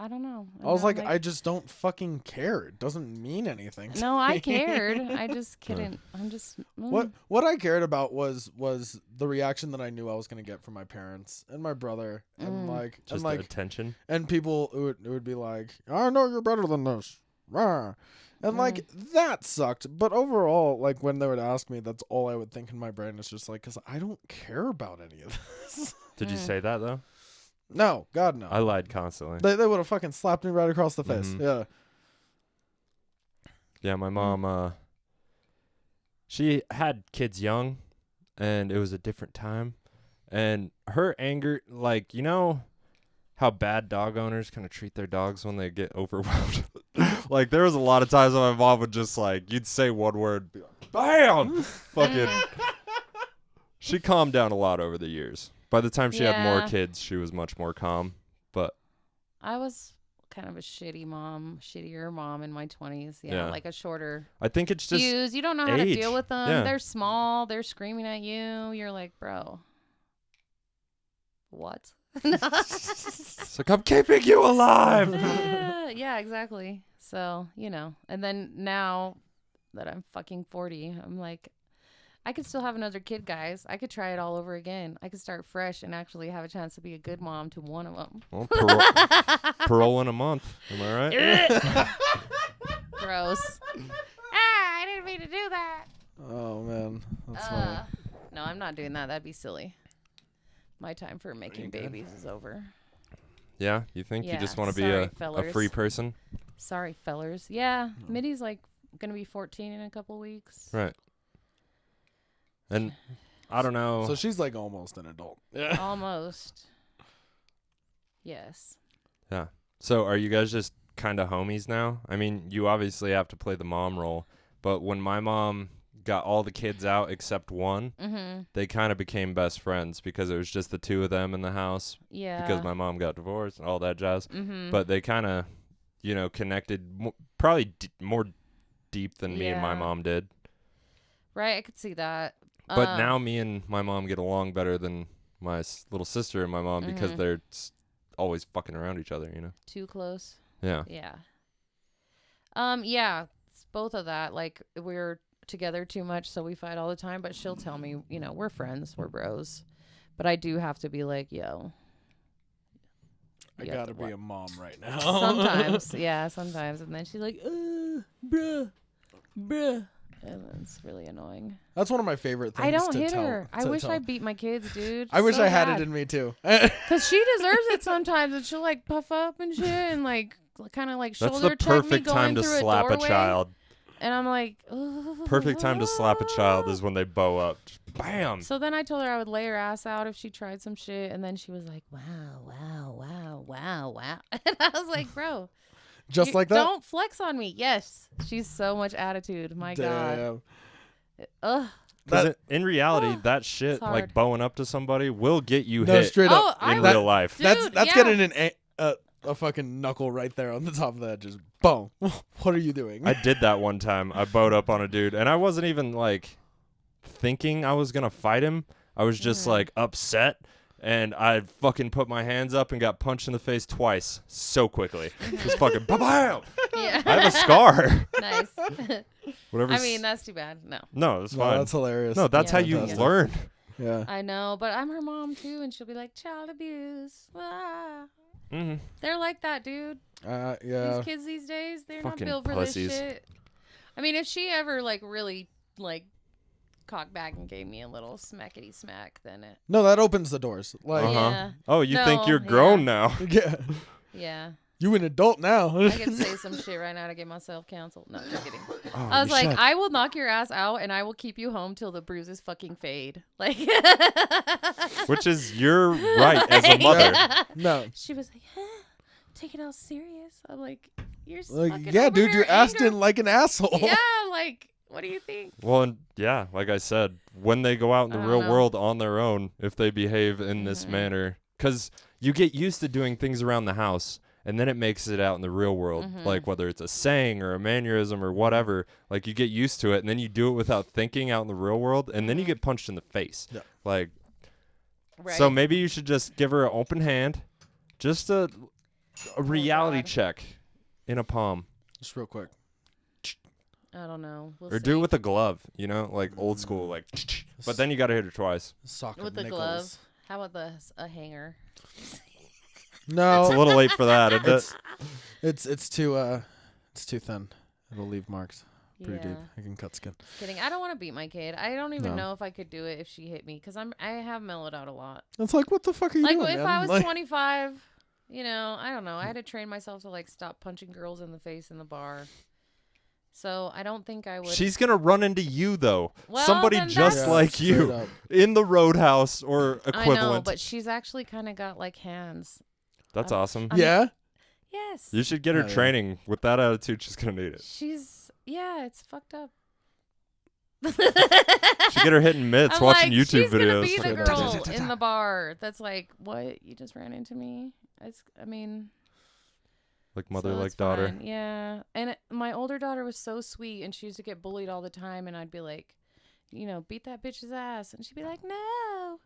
I don't know. I was like, I just don't fucking care. It doesn't mean anything. No, I cared. I just couldn't. I'm just. What I cared about was the reaction that I knew I was gonna get from my parents and my brother, and just the attention, and people who would be like, I know you're better than this, rah. And like that sucked. But overall, like when they would ask me, that's all I would think in my brain. It's just like, because I don't care about any of this. Did you say that though? No, God no. I lied constantly. They would have fucking slapped me right across the face. Yeah. Yeah, my mom, she had kids young, and it was a different time. And her anger, like, you know how bad dog owners kind of treat their dogs when they get overwhelmed? Like, there was a lot of times when my mom would just, like, you'd say one word, be like, BAM! Fucking. She calmed down a lot over the years. By the time she had more kids, she was much more calm. But I was kind of a shittier mom in my 20s. Yeah, like a shorter. I think it's just fuse. You don't know how to deal with them. Yeah. They're small. They're screaming at you. You're like, bro, what? It's like, I'm keeping you alive. Yeah, exactly. So, you know, and then now that I'm fucking 40, I'm like, I could still have another kid, guys. I could try it all over again. I could start fresh and actually have a chance to be a good mom to one of them. Well, parole in a month. Am I right? Gross. I didn't mean to do that. Oh, man. That's funny. No, I'm not doing that. That'd be silly. My time for making babies is over. Yeah? You think you just want to be a free person? Sorry, fellers. Yeah. Mitty's like going to be 14 in a couple weeks. Right. And I don't know. So she's like almost an adult. Yeah. Almost. Yes. Yeah. So are you guys just kind of homies now? I mean, you obviously have to play the mom role, but when my mom got all the kids out except one, they kind of became best friends because it was just the two of them in the house. Yeah. Because my mom got divorced and all that jazz. But they kind of, you know, connected probably more deep than me and my mom did. Right. I could see that. But now me and my mom get along better than my little sister and my mom because they're always fucking around each other, you know? Too close. Yeah. Yeah. Yeah. It's both of that. Like, we're together too much, so we fight all the time. But she'll tell me, you know, we're friends, we're bros. But I do have to be like, yo. I gotta be a mom right now. Sometimes. Yeah, sometimes. And then she's like, bruh. And it's really annoying. That's one of my favorite things. I don't hit her. I wish I beat my kids, dude. I wish I had it in me too. Because she deserves it sometimes, and she'll like puff up and shit, and like kind of like shoulder check me going through a doorway. That's the perfect time to slap a child. And I'm like, ugh. Perfect time to slap a child is when they bow up. Just bam. So then I told her I would lay her ass out if she tried some shit, and then she was like, wow. And I was like, bro. Just like that? Don't flex on me. Yes. She's so much attitude. My God. Ugh. Because in reality, that shit, like bowing up to somebody, will get you hit straight up in real life. Dude, that's getting a fucking knuckle right there on the top of that. Just boom. What are you doing? I did that one time. I bowed up on a dude, and I wasn't even like thinking I was going to fight him. I was just like upset. And I fucking put my hands up and got punched in the face twice so quickly. Just fucking bam! Yeah. I have a scar. Nice. Whatever. I mean, that's too bad. No, it's fine. That's hilarious. No, that's how you learn. Yeah. I know, but I'm her mom too, and she'll be like, child abuse. Ah. They're like that, dude. Yeah. These kids these days, they're fucking not built for pussies. this shit. I mean, if she ever like really like cocked back and gave me a little smackety smack, then it. No, that opens the doors. Like, yeah. Oh, you think you're grown now? Yeah. Yeah. You an adult now. I could say some shit right now to get myself canceled. No, just kidding. Oh, I was like, I will knock your ass out and I will keep you home till the bruises fucking fade. Like, which is your right as a mother. No. She was like, take it all serious. I'm like, you're like, fucking yeah, over dude, your you're assed anger. in like an asshole. Yeah, like, what do you think? Well, and yeah, like I said, when they go out in the real world on their own, if they behave in this manner, because you get used to doing things around the house, and then it makes it out in the real world, like whether it's a saying or a mannerism or whatever, like you get used to it, and then you do it without thinking out in the real world, and then you get punched in the face. Yeah. Like, right. so maybe you should just give her an open hand, just to a reality God. check in a palm. Just real quick. I don't know. We'll Or see. do it with a glove, you know, like old school, like. But then you got to hit her twice. Sock of with the nickels. glove. How about a hanger? No, It's a little late for that. it's too thin. It'll leave marks pretty deep. I can cut skin. Kidding. I don't want to beat my kid. I don't even No. know if I could do it if she hit me because I have mellowed out a lot. It's like, what the fuck are you Like doing, if man? I was Like, 25, you know, I don't know. I had to train myself to like stop punching girls in the face in the bar. So I don't think I would. She's going to run into you, though. Well, Somebody then just that's- like straight you up. in the roadhouse or equivalent. I know, but she's actually kind of got like hands. That's awesome. Yeah. Yes. You should get her Oh, yeah. training. With that attitude, she's going to need it. It's fucked up. She get her hitting mitts I'm watching like, YouTube she's gonna videos. be the Straight up. girl in the bar that's like, "What? You just ran into me?" I mean, Like mother, so like it's daughter. fine. Yeah, and my older daughter was so sweet, and she used to get bullied all the time, and I'd be like, you know, beat that bitch's ass, and she'd be like, no.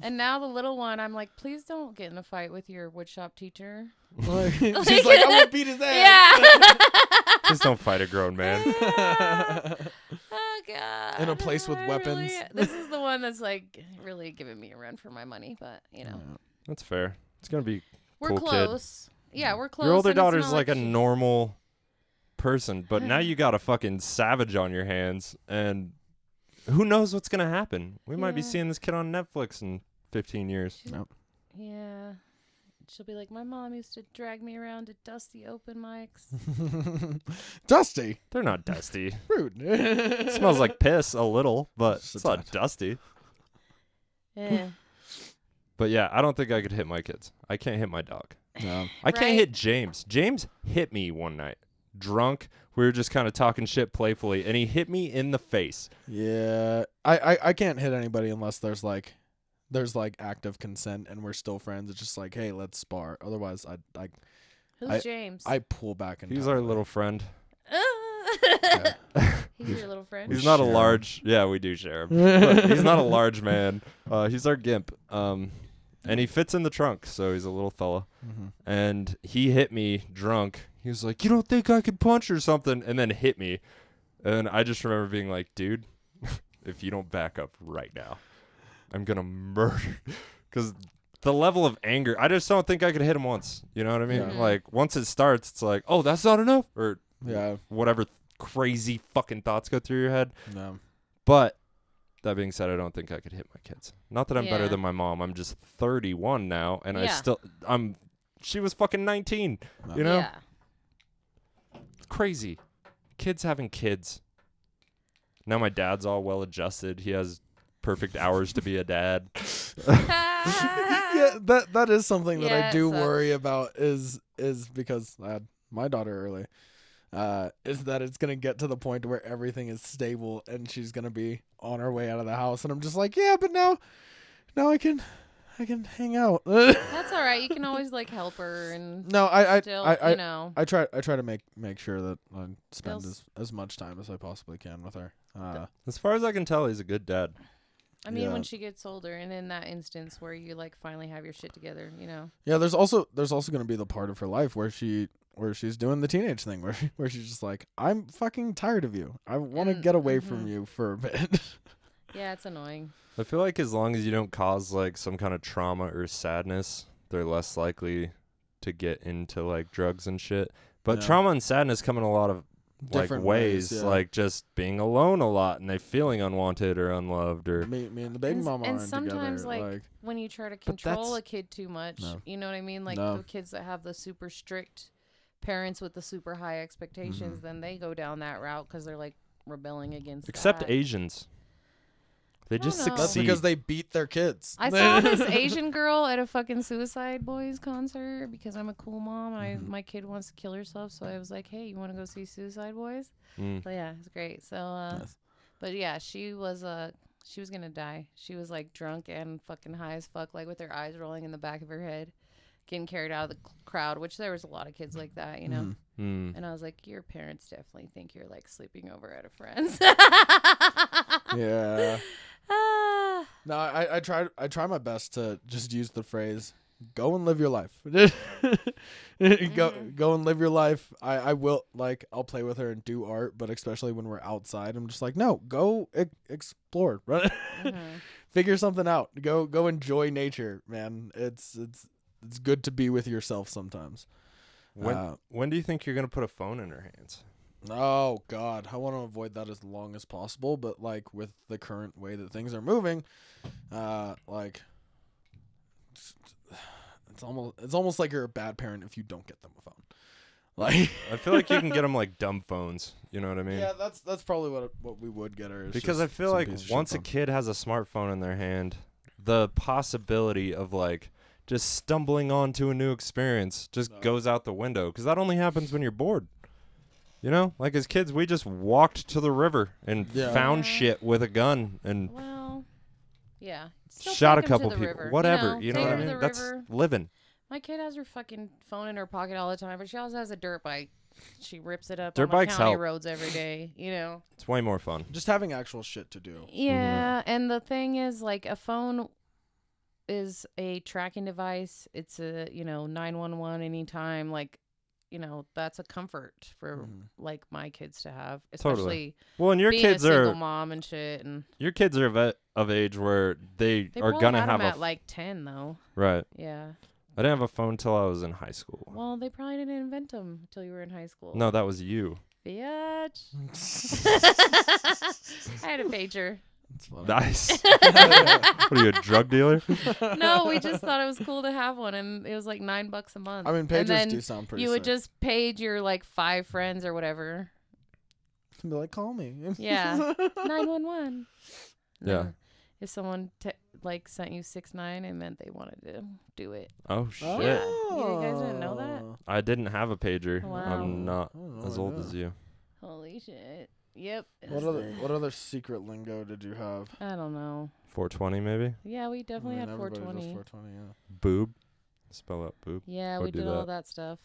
And now the little one, I'm like, please don't get in a fight with your woodshop teacher. Like, she's like, I'm gonna beat his ass. Yeah. Just don't fight a grown man. Oh God. In a place with I weapons. This is the one that's like really giving me a run for my money, but you know, That's fair. It's going to be we're cool kid. close. Yeah, we're close. Your older and it's daughter's not like a she- normal person, but now you got a fucking savage on your hands, and who knows what's going to happen? We might be Yeah. seeing this kid on Netflix in 15 years. Nope. Yeah. She'll be like, my mom used to drag me around to dusty open mics. Dusty. They're not dusty. Rude. It smells like piss a little, but Just a it's not tad. dusty. Yeah. But yeah, I don't think I could hit my kids. I can't hit my dog. No. I can't Right. hit James. James hit me one night. Drunk. We were just kind of talking shit playfully, and he hit me in the face. Yeah. I can't hit anybody unless there's like active consent and we're still friends. It's just like, hey, let's spar. Otherwise, Who's James? I pull back and He's our little friend. He's your little friend. He's not a share him. large. Yeah, we do share him. But he's not a large man. He's our gimp. And he fits in the trunk, so he's a little fella. Mhm. And he hit me drunk. He was like, "You don't think I could punch or something?" And then hit me. And I just remember being like, "Dude, if you don't back up right now, I'm gonna murder." Because the level of anger, I just don't think I could hit him once. You know what I mean? Yeah. Like once it starts, it's like, "Oh, that's not enough," or Yeah. whatever crazy fucking thoughts go through your head. No. But that being said, I don't think I could hit my kids. Not that I'm better Yeah. than my mom. I'm just 31 now, and Yeah. she was fucking 19. You know, Yeah. it's crazy. Kids having kids. Now my dad's all well adjusted. He has perfect hours to be a dad. Yeah, that is something that Yeah, I it do sucks. worry about is because I had my daughter early. Is that it's gonna get to the point where everything is stable and she's gonna be on her way out of the house, and I'm just like, yeah, but now I can hang out. That's all right. You can always like help her and No, I still, I know. I try to make sure that I spend Feels- as much time as I possibly can with her. As far as I can tell, he's a good dad. I mean, yeah. when she gets older, and in that instance where you like finally have your shit together, you know. Yeah, there's also going to be the part of her life where she's doing the teenage thing where she's just like, I'm fucking tired of you. I want to And- get away from mhm. you for a bit. Yeah, it's annoying. I feel like as long as you don't cause like some kind of trauma or sadness, they're less likely to get into like drugs and shit. But Yeah. trauma and sadness come in a lot of like Different ways, yeah. like just being alone a lot and they feeling unwanted or unloved or me and the baby And- mama and aren't sometimes, together. like, when you try to But control that's- a kid too much, No. you know what I mean? Like No. the kids that have the super strict parents with the super high expectations, then they go down that route because they're like rebelling against except that. Asians. They just don't know. that's succeed. because they beat their kids. I saw this Asian girl at a fucking Suicide Boys concert because I'm a cool mom. Mhm. My kid wants to kill herself, so I was like, "Hey, you want to go see Suicide Boys?" Mm. So yeah, it's great. So, Nice. but yeah, she was gonna die. She was like drunk and fucking high as fuck, like with her eyes rolling in the back of her head, getting carried out of the crowd. Which there was a lot of kids like that, you know. Mhm. Mm. And I was like, your parents definitely think you're like sleeping over at a friend's. Yeah. Ah. No, I try my best to just use the phrase go and live your life. Go and live your life. I will, like, I'll play with her and do art, but especially when we're outside, I'm just like, no, go explore, run, figure something out. Go enjoy nature, man. It's good to be with yourself sometimes. When do you think you're gonna put a phone in her hands? Oh God, I want to avoid that as long as possible, but like with the current way that things are moving, like it's almost like you're a bad parent if you don't get them a phone. Like I feel like you can get them like dumb phones. You know what I mean? yeah, that's probably what we would get her. Is Because just I feel some like piece of once a shit kid has a smartphone in their hand, the possibility of like just stumbling onto a new experience just goes out the window. Because that only happens when you're bored. You know, like as kids, we just walked to the river and found shit with a gun and yeah, still shot a take 'em to couple the people. river. Whatever, you know take what I her to mean? the That's river. living. My kid has her fucking phone in her pocket all the time, but she also has a dirt bike. She rips it up Dirt on the bikes county help. roads every day, you know. It's way more fun. just having actual shit to do. Yeah, and the thing is, like, a phone is a tracking device. It's a 911 anytime. Like, that's a comfort for like my kids to have, especially Well, and your being kids a single are mom and shit. And your kids are of age where they are probably gonna had have 'em a at like 10 though. right. Yeah. I didn't have a phone till I was in high school. Well, they probably didn't invent them until you were in high school. No, that was you. Bitch. I had a pager. That's funny. Nice. What are you, a drug dealer? No, we just thought it was cool to have one, and it was like $9 a month. I mean, And pagers then do sound pretty. you would sick. just page your like 5 friends or whatever. Be like, call me. Yeah. 911. Yeah. If someone sent you 69, it meant they wanted to do it. Oh shit! Yeah. You guys didn't know that? I didn't have a pager. Wow. I'm not I don't know, as I old know. as you. Holy shit. Yep. What other secret lingo did you have? I don't know. 420 maybe. Yeah, we definitely had everybody does 420. 420, yeah. Boob. Spell out boob. Yeah, Or we do did all that. that stuff.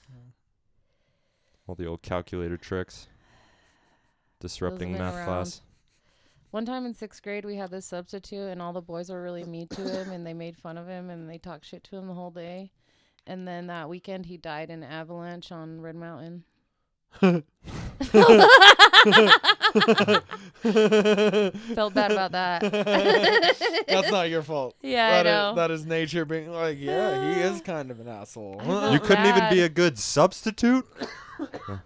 All the old calculator tricks. Disrupting been math around. class. One time in 6th grade, we had this substitute, and all the boys were really mean to him, and they made fun of him, and they talked shit to him the whole day. And then that weekend, he died in an avalanche on Red Mountain. Felt bad about that. That's not your fault. Yeah, I know. That is nature being like, yeah, he is kind of an asshole. I felt You couldn't even bad. be a good substitute?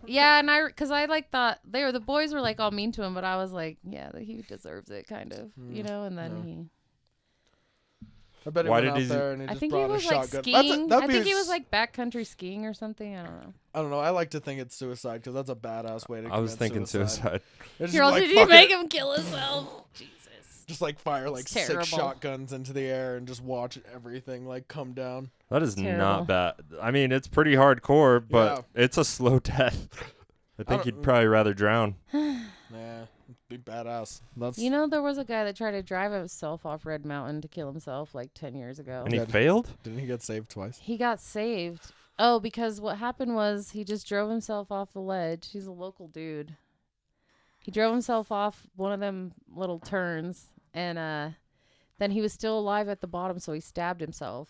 Yeah, and because I like thought the boys were like all mean to him, but I was like, yeah, he deserves it, kind of, And then I bet he Why went did out he- there and he I just think he brought a was like shotgun. skiing. That'd I be think he a was s- like backcountry skiing or something. I don't know. I don't know. I like to think it's suicide because that's a badass way to. I was commit thinking suicide. It's just Girl, like did you fucking- make him kill himself? Jesus. Just like fire like It's 6 terrible. shotguns into the air and just watch everything like come down. That is Terrible. not bad. I mean, it's pretty hardcore, but it's a slow death. I think don't- you'd probably rather drown. Yeah, be badass. That's There was a guy that tried to drive himself off Red Mountain to kill himself like 10 years ago. And he Yeah. failed? Didn't he get saved twice? He got saved. Oh, because what happened was he just drove himself off the ledge. He's a local dude. He drove himself off one of them little turns, and then he was still alive at the bottom, so he stabbed himself.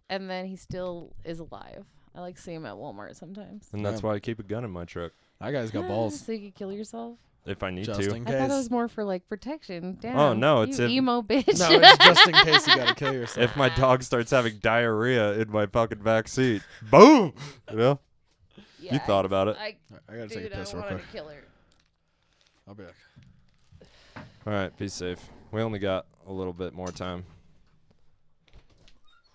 And then he still is alive. I like see him at Walmart sometimes. And that's Yeah. why I keep a gun in my truck. That guy's got balls. So you could kill yourself? If I need Just to. in I thought it case. was more for like protection. Damn. Oh, no, it's you if- emo bitch. No, it's just in case you gotta kill yourself. If my dog starts having diarrhea in my fucking back seat, boom! You know? Yeah, You thought about it. I gotta take a piss I real wanted quick. to kill her. I'll be back. All right, be safe. We only got a little bit more time.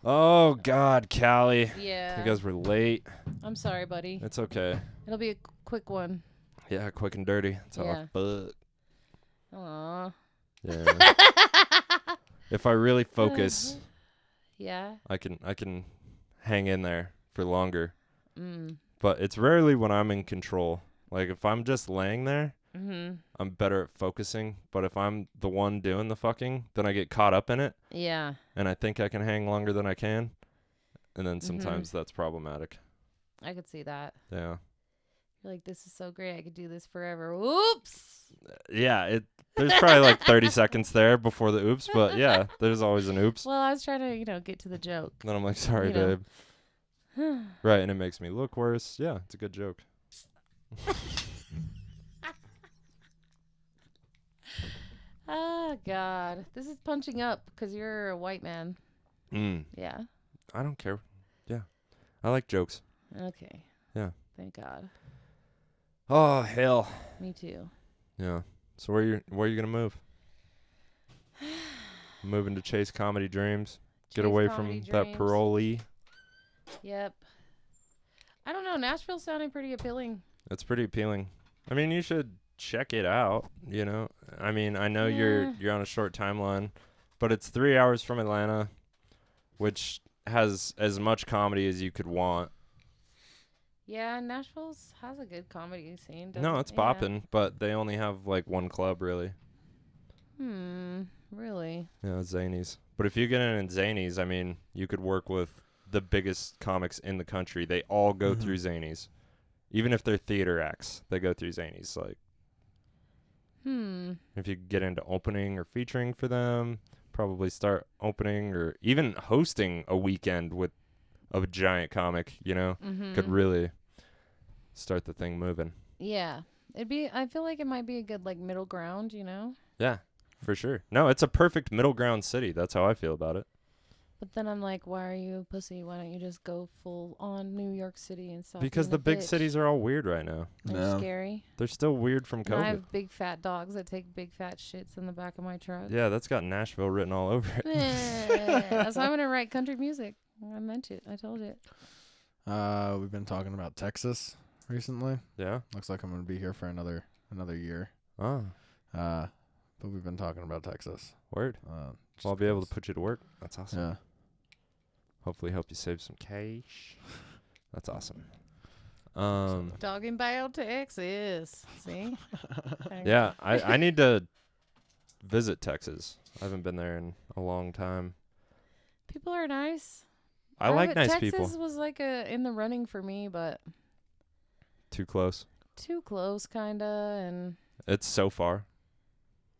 Oh, God, Callie. Yeah. You guys were late. I'm sorry, buddy. It's okay. It'll be a quick one. Yeah, quick and dirty. That's how Yeah. I fuck. Aw. Yeah. If I really focus, Yeah. I can hang in there for longer. Mm. But it's rarely when I'm in control. Like if I'm just laying there, Mhm. I'm better at focusing. But if I'm the one doing the fucking, then I get caught up in it, Yeah. and I think I can hang longer than I can, and then Mm-hmm. sometimes that's problematic. I could see that. Yeah. You're like, this is so great. I could do this forever. Oops. Yeah, there's probably like 30 seconds there before the oops, but yeah, there's always an oops. Well, I was trying to, get to the joke. Then I'm like, sorry, You know. babe. Right, and it makes me look worse. Yeah, it's a good joke. Oh, God. This is punching up because you're a white man. Yeah. I don't care. Yeah. I like jokes. Okay. Yeah. Thank God. Oh, hell. Me too. Yeah. So where you gonna move? Moving to chase comedy dreams. Get Chase away comedy from that dreams. parolee. Yep. I don't know. Nashville sounded pretty appealing. That's pretty appealing. I mean, you should check it out, you know. I mean, I know Yeah. you're on a short timeline, but it's 3 hours from Atlanta, which has as much comedy as you could want. Yeah, Nashville has a good comedy scene. No, it's popping, but they only have like one club really. Really? Yeah, Zanies. But if you get in Zanies, I mean, you could work with the biggest comics in the country. They all go through Zanies. Even if they're theater acts, they go through Zanies. Like, if you get into opening or featuring for them, probably start opening or even hosting a weekend with a giant comic, you know, could really start the thing moving. Yeah. I feel like it might be a good, like, middle ground, you know? Yeah, for sure. No, it's a perfect middle ground city. That's how I feel about it. But then I'm like, why are you a pussy? Why don't you just go full on New York City and stop Because being the a big bitch? cities are all weird right now. They're scary. They're still weird from And COVID. I have big fat dogs that take big fat shits in the back of my truck. Yeah, that's got Nashville written all over it. That's why I'm gonna write country music. I meant it. I told you. We've been talking about Texas recently. Yeah. Looks like I'm gonna be here for another year. Oh, But we've been talking about Texas. word. Just Well, I'll be able to because- put you to work. That's awesome. Yeah. Hopefully help you save some cash. That's awesome. Talking about Texas. See? Yeah, I need to visit Texas. I haven't been there in a long time. People are nice. I like nice people. Texas was like in the running for me, but Too close. too close, kinda. And It's so far.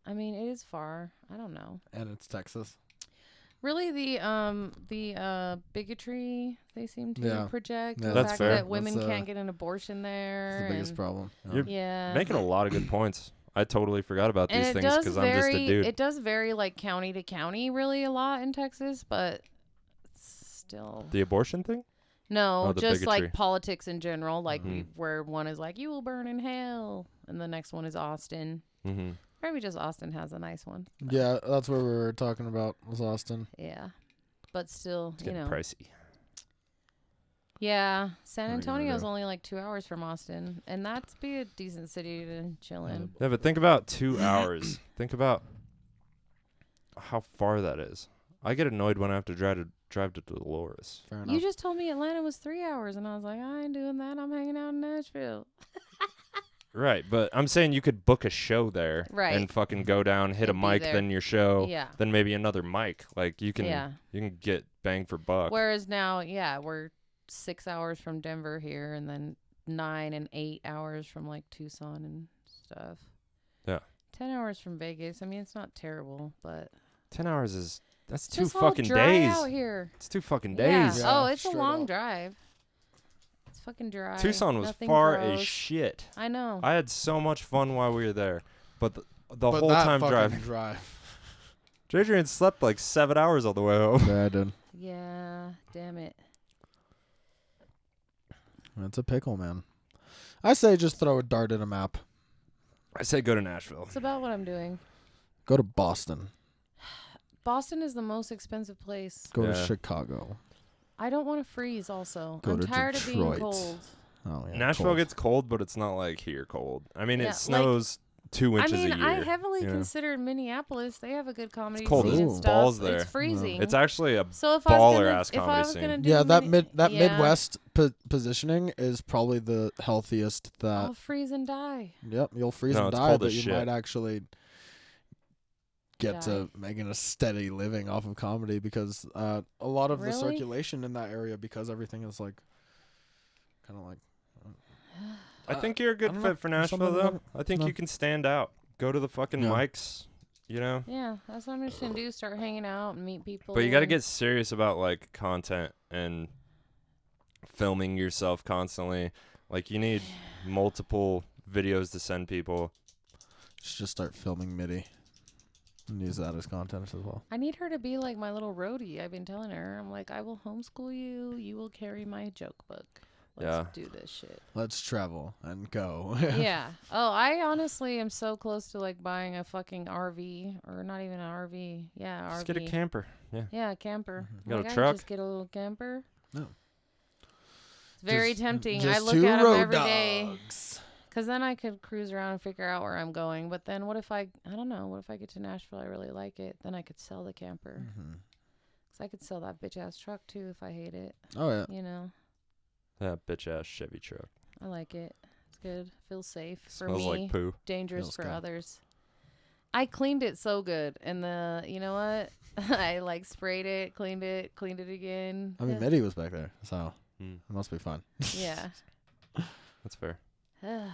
I mean, it is far. I don't know. And it's Texas. Really, the bigotry they seem to project. Yeah, the that's fact fair. that women That's, can't get an abortion there. It's the biggest and- problem. You're Yeah. making a lot of good points. I totally forgot about And these it things does because I'm just a vary. dude. It does vary like county to county, really a lot in Texas, but it's still The abortion thing? no, Oh, the just bigotry. like politics in general. Like where one is like you will burn in hell, and the next one is Austin. Mm-hmm. Maybe just Austin has a nice one. Yeah, that's what we were talking about. Was Austin? Yeah, but still, It's you getting know. pricey. Yeah, San What are you gonna Antonio's do? only like 2 hours from Austin, and that's be a decent city to chill in. Yeah, but think about 2 hours. Think about how far that is. I get annoyed when I have to drive to Dolores. Fair enough. You just told me Atlanta was 3 hours, and I was like, I ain't doing that. I'm hanging out in Nashville. Right, but I'm saying you could book a show there Right. and fucking go down, hit a And be mic, there. then your show, Yeah. then maybe another mic. Like you can Yeah. you can get bang for buck. Whereas now, yeah, we're 6 hours from Denver here, and then 9 and 8 hours from like Tucson and stuff. Yeah. 10 hours from Vegas. I mean, it's not terrible, but 10 hours is that's it's 2 just all fucking dry days. out here. It's 2 fucking Yeah. days. Yeah, Oh, it's a straight long up. drive. It's fucking dry. Tucson was Nothing far as grows. shit. I know. I had so much fun while we were there, but the But whole that time fucking driving, drive. Adrian slept like 7 hours on the way home. Yeah, I did. Yeah, damn it. It's a pickle, man. I say just throw a dart at a map. I say go to Nashville. It's about what I'm doing. Go to Boston. Boston is the most expensive place. Go to Yeah. Chicago. I don't want to freeze also. Go I'm to tired of being Detroit. cold. Oh yeah. Nashville cold. gets cold, but it's not like here cold. I mean, Yeah, it like- snows 2 I inches mean, a year. I heavily you know? considered Minneapolis. They have a good comedy cold scene as and stuff. balls there. It's freezing. It's actually a so if I was baller gonna, ass if I comedy was scene. gonna do Yeah, that yeah, Midwest positioning is probably the healthiest. That I'll freeze and die. yep, you'll freeze No, and it's die, cold but as you shit. might actually get to making a steady living off of comedy because a lot of the Really? circulation in that area because everything is like kind of like I think you're a good don't fit know. for There's Nashville, something though. about I think No. you can stand out. Go to the fucking Yeah. mics, you know? Yeah, that's what I'm just gonna do. Start hanging out and meet people. But you got to and- get serious about, like, content and filming yourself constantly. Like, you need multiple videos to send people. Should just start filming MIDI and use that as content as well. I need her to be like my little roadie. I've been telling her. I'm like, I will homeschool you. You will carry my joke book. Let's do this shit. Let's travel and go. Yeah. Oh, I honestly am so close to like buying a fucking RV or not even an RV. Yeah, Just RV. get a camper. Yeah. Yeah, a camper. Mhm. You got a Like, I truck? just get a little camper. No. It's very Just- tempting. just I look two at them road every day. dogs. Because then I could cruise around and figure out where I'm going. But then what if I don't know, what if I get to Nashville, I really like it. Then I could sell the camper. Mhm. Because I could sell that bitch-ass truck, too, if I hate it. Oh yeah. You know, That bitch-ass Chevy truck. I like it. It's good. Feels safe for Smells me. like poo. Dangerous Feels for good. others. I cleaned it so good. And you know what? I like sprayed it, cleaned it again. I mean, Mitty was back there, so Mm, it must be fun. Yeah. that's fair. So nasty.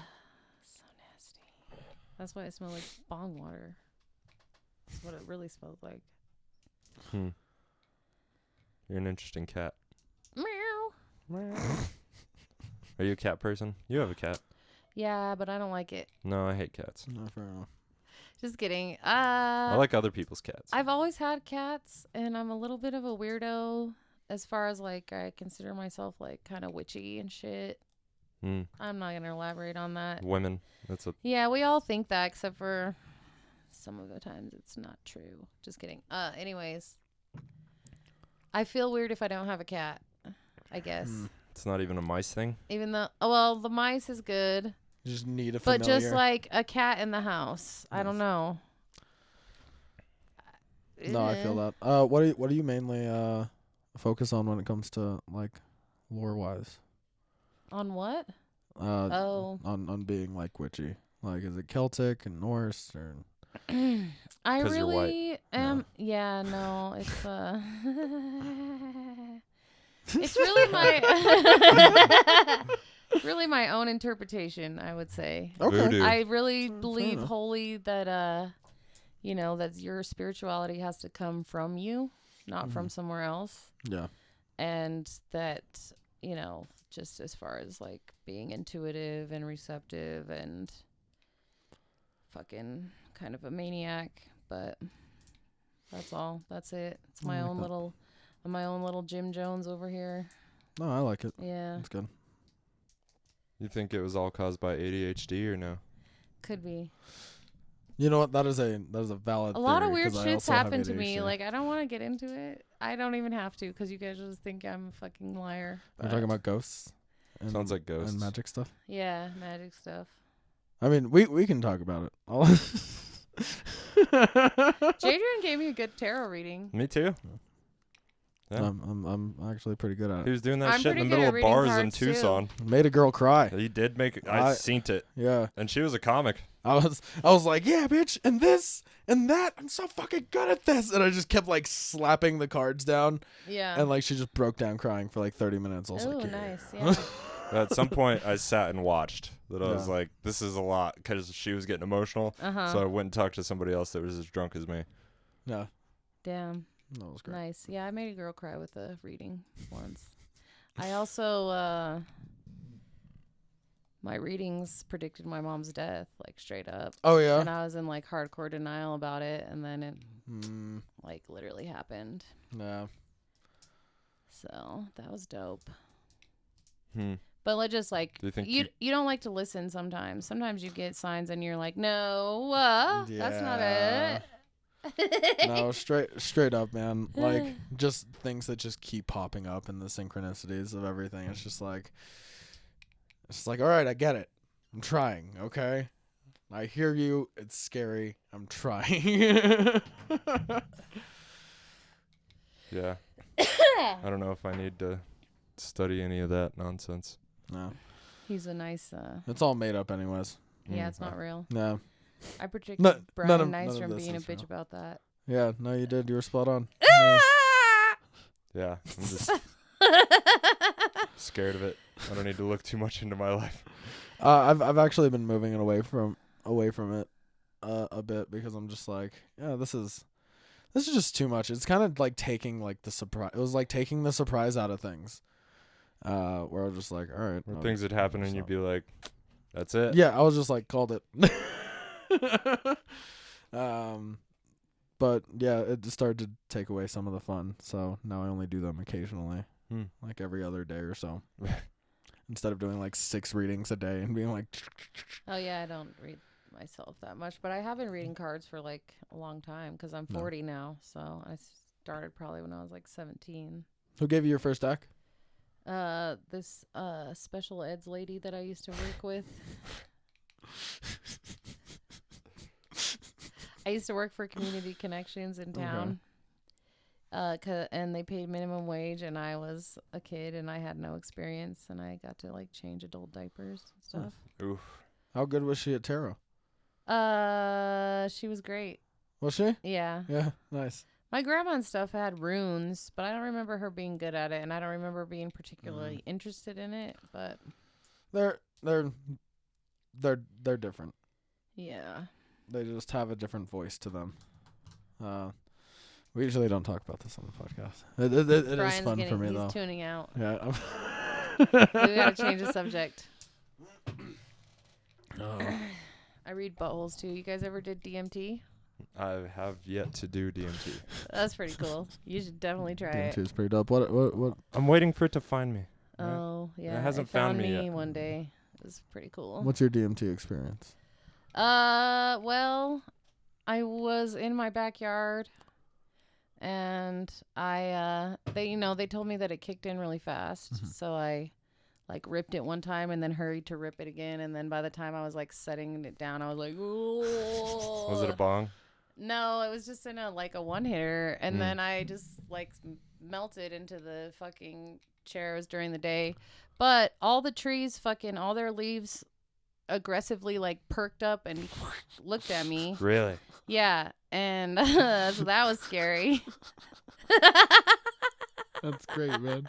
That's why it smells like bong water. That's what it really smells like. Hmm. You're an interesting cat. Meow. Are you a cat person? You have a cat. Yeah, but I don't like it. No, I hate cats. No, fair enough. Just kidding. I like other people's cats. I've always had cats, and I'm a little bit of a weirdo as far as like I consider myself like kind of witchy and shit. Mm, I'm not gonna elaborate on that. women. That's a. Yeah, we all think that, except for some of the times it's not true. Just kidding. Anyways, I feel weird if I don't have a cat. I guess. Mm. It's not even a mice thing. Even though, well, the mice is good, You just need a but familiar. just like a cat in the house, I don't Yes. know. No, I feel that. What do you mainly focus on when it comes to like lore wise? On what? On being like witchy. Like, is it Celtic and Norse or? I 'Cause you're white. really am. Yeah, no, it's it's really my really my own interpretation, I would say. Okay. Voodoo. I really Fair believe enough. wholly that you know, that your spirituality has to come from you, not from Mhm. somewhere else. Yeah. And that, you know, just as far as like being intuitive and receptive and fucking kind of a maniac, but that's all. That's it. It's my I like own that. little Jim Jones over here. No, I like it. Yeah, It's good. You think it was all caused by ADHD or no? could be. You know what? That is a valid. A lot of theory, weird 'cause I shit's also have happened to me. ADHD. Like, I don't want to get into it. I don't even have to because you guys just think I'm a fucking liar. We're talking about ghosts. And, Sounds like ghosts. and magic stuff. Yeah, magic stuff. I mean, we can talk about it. Jadrian gave me a good tarot reading. Me too. Yeah. I'm actually pretty good at He it. was doing that I'm shit in the pretty good middle at of reading bars in cards, too. Tucson. Made a girl cry. He did make. I seen it, Yeah. and she was a comic. I was like, yeah, bitch, and this and that. I'm so fucking good at this, and I just kept like slapping the cards down, Yeah. and like she just broke down crying for like 30 minutes. I was Oh, like, yeah. nice. Yeah. At some point, I sat and watched. That I was Yeah. like, this is a lot because she was getting emotional. Uh-huh. So I went and talked to somebody else that was as drunk as me. Yeah, Damn. that was great. Nice. Yeah, I made a girl cry with a reading once. I also my readings predicted my mom's death, like straight up. Oh yeah. And I was in like hardcore denial about it, and then it Mm, like literally happened. yeah. So that was dope. Hmm. But let's just like Do you think you don't like to listen sometimes. Sometimes you get signs and you're like, no, that's not it. No, straight up, man. Like just things that just keep popping up in the synchronicities of everything. It's just like, all right, I get it. I'm trying. Okay, I hear you. It's scary. I'm trying. Yeah. I don't know if I need to study any of that nonsense. No, He's a nice it's all made up, anyways. yeah, it's not real. No. I predicted None Brian of Nystrom this being a is bitch real. about that. Yeah. No, you did. You were spot on. Yeah. Yeah. I'm just scared of it. I don't need to look too much into my life. I've actually been moving it away from it a bit because I'm just like, yeah, this is just too much. It's kind of like taking like the surprise. It was like taking the surprise out of things. Where I was just like, all right. Where things would happen and you'd be like, that's it. Yeah, I was just like, called it. But yeah, it just started to take away some of the fun. So now I only do them occasionally, like every other day or so. Instead of doing like 6 readings a day and being like. Oh yeah, I don't read myself that much, but I have been reading cards for like a long time because I'm 40 now. So I started probably when I was like 17. Who gave you your first deck? This special eds lady that I used to work with. I used to work for Community Connections in town. And they paid minimum wage, and I was a kid, and I had no experience, and I got to like change adult diapers and stuff. Oof. How good was she at tarot? She was great. Was she? Yeah. Yeah, nice. My grandma and stuff had runes, but I don't remember her being good at it, and I don't remember being particularly interested in it. But they're different. Yeah. They just have a different voice to them. We usually don't talk about this on the podcast. It is fun for me though. He's tuning out. Yeah. We gotta change the subject. Oh. I read buttholes too. You guys ever did DMT? I have yet to do DMT. That's pretty cool. You should definitely try it. DMT is pretty dope. What? I'm waiting for it to find me. Oh, yeah. It hasn't it found found me me yet. one day. It was pretty cool. What's your DMT experience? Well, I was in my backyard, and they told me that it kicked in really fast, so I like ripped it one time and then hurried to rip it again, and then by the time I was like setting it down, I was like, "Ooh." Was it a bong? No, it was just in a one hitter, and then I just like melted into the fucking chairs during the day. But all the trees, all their leaves aggressively like perked up and looked at me. Really? Yeah, and so that was scary. That's great, man.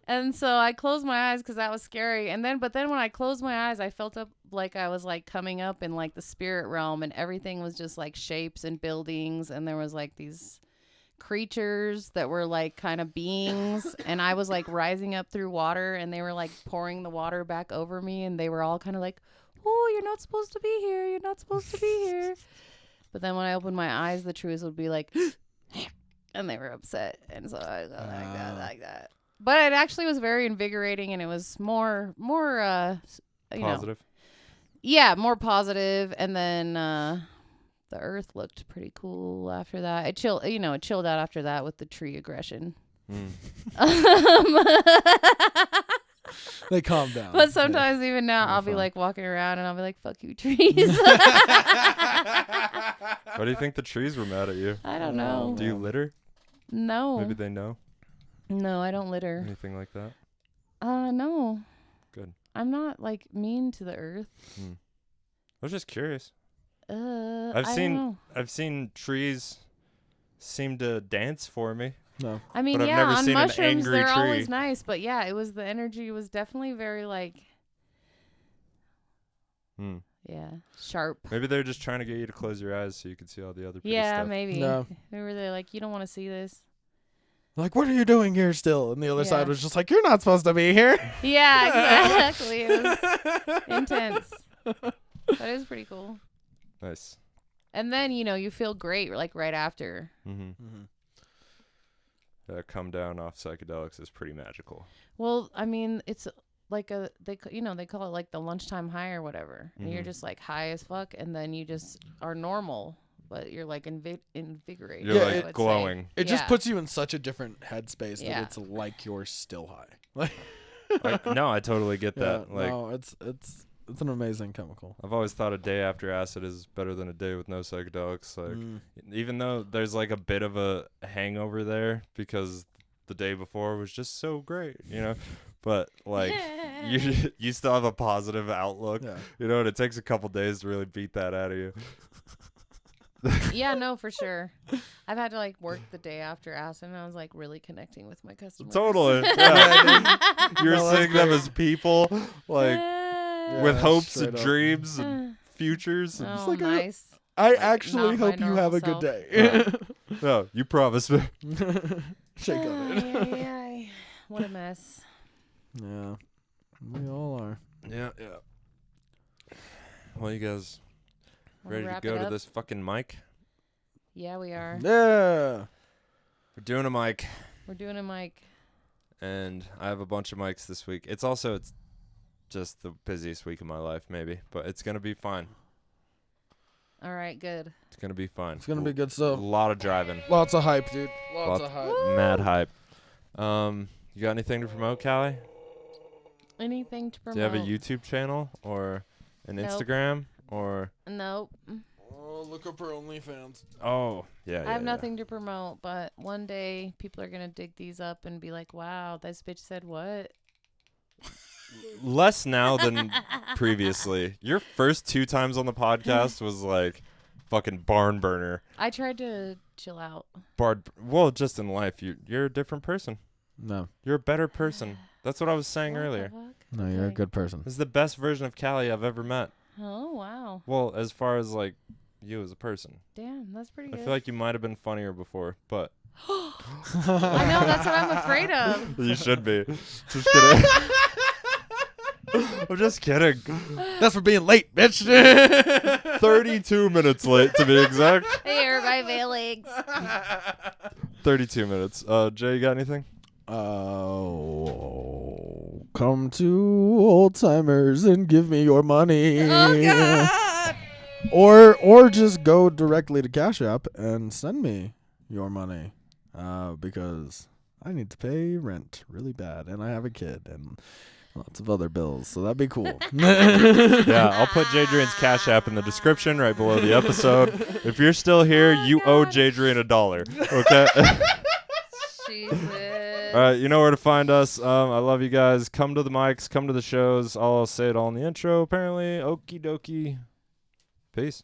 And so I closed my eyes because that was scary. But then when I closed my eyes, I felt up like I was like coming up in like the spirit realm, and everything was just like shapes and buildings, and there was like these creatures that were like kind of beings, and I was like rising up through water, and they were like pouring the water back over me, and they were all kind of like, "Oh, you're not supposed to be here. You're not supposed to be here." But then when I opened my eyes, the trees would be like, and they were upset, and so I go like that. But it actually was very invigorating, and it was more Positive? Yeah, more positive. And then the earth looked pretty cool after that. It chilled out after that with the tree aggression. They calm down. But sometimes even now, I'll be like walking around, and I'll be like, "Fuck you, trees." Why do you think the trees were mad at you? I don't know. Do you litter? No. Maybe they know? No, I don't litter. Anything like that? No. Good. I'm not like mean to the earth. I was just curious. I've I've seen trees seem to dance for me. No. I mean, But I've yeah, never on seen an mushrooms angry they're tree. always nice, but yeah, the energy was definitely very like, yeah, sharp. Maybe they're just trying to get you to close your eyes so you can see all the other pretty Yeah, stuff. maybe. No. Maybe they're like, "You don't want to see this." Like, what are you doing here still? And the other Yeah. side was just like, you're not supposed to be here. Yeah, exactly. It was intense. But it was pretty cool. Nice. And then, you feel great like right after. Come down off psychedelics is pretty magical. Well, I mean, it's like they call it like the lunchtime high or whatever. And you're just like high as fuck, and then you just are normal, but you're like invigorated. You're Yeah, like it- glowing. It just Yeah. puts you in such a different headspace Yeah. that it's like you're still high. No, I totally get Yeah, that. Like, no, it's an amazing chemical. I've always thought a day after acid is better than a day with no psychedelics. Like, even though there's like a bit of a hangover there because the day before was just so great, but like you still have a positive outlook, Yeah. and it takes a couple days to really beat that out of you. Yeah, no, for sure. I've had to like work the day after acid, and I was like really connecting with my customers. Totally. Yeah. You're No, that's seeing them great. as people. Like, with hopes straight and up. dreams and futures. And Oh, like a- nice. I Like, actually not my hope you have a good normal day. no, you promised me. Shake on it. Ay, ay. What a mess. Yeah, we all are. Yeah. Well, you guys Wanna ready to wrap go it to up? this fucking mic? Yeah, we are. Yeah. We're doing a mic, We're doing a mic. and I have a bunch of mics this week. It's just the busiest week of my life, maybe, but it's gonna be fine. All right, good. It's gonna be fine. It's gonna be good A stuff. lot of driving, Lots of hype, dude. Lots Lots- of hype. mad hype. You got anything to promote, Callie? Anything to promote? Do you have a YouTube channel or an Nope. Instagram or? Nope. Oh, look up her OnlyFans. Oh, yeah. I have nothing to promote, but one day people are going to dig these up and be like, wow, this bitch said what? Less now than previously. Your first 2 times on the podcast was like fucking barn burner. I tried to chill out. Well, just in life, you're a different person. No, You're a better person. That's what I was saying What the earlier. fuck? no, you're a Okay. good person. This is the best version of Callie I've ever met. Oh, wow. Well, as far as like you as a person, Damn, that's pretty I good. feel like you might have been funnier before, but I know, that's what I'm afraid of. you should be. Just kidding. I'm just kidding. That's for being late, bitch. 32 minutes late to be exact. Here, my feelings. 32 minutes. Jay, you got anything? Oh, come to old timers and give me your money. Oh, God. Or just go directly to Cash App and send me your money, because I need to pay rent really bad, and I have a kid and lots of other bills, so that'd be cool. Yeah, I'll put Jadrian's Cash App in the description right below the episode. If you're still here, you owe Jadrian $1. Okay. Jesus. All right, you know where to find us. I love you guys. Come to the mics. Come to the shows. I'll say it all in the intro. Apparently, okie dokie. Peace.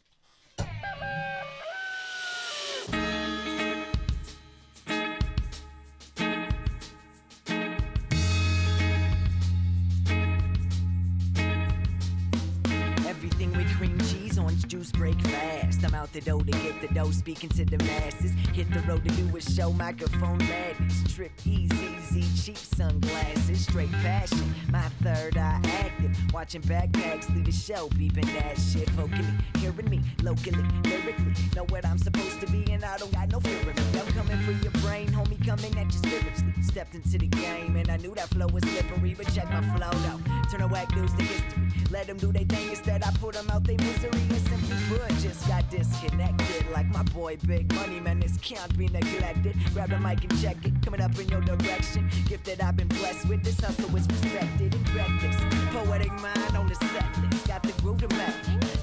Everything with cream cheese, orange juice, break fast. I'm out the door to get the dough, speaking to the masses. Hit the road to do a show, microphone madness. Trip easy, cheap sunglasses, straight passion. My third eye active, watching backpacks lead the show, beeping that shit vocally. Hearing me locally, lyrically, know what I'm supposed to be, and I don't got no fear of it. I'm coming for your brain, homie, coming at you spiritually. Stepped into the game, and I knew that flow was slippery, but check my flow though. Turn the whack news to history. Let them do their thing, instead I put them out their misery. And simply put, just got disconnected. Like my boy Big Money, man, this can't be neglected. Grab the mic and check it, coming up in your direction. Gift that I've been blessed with, this hustle is respected and reckless. Poetic mind on the set list, got the groove to match.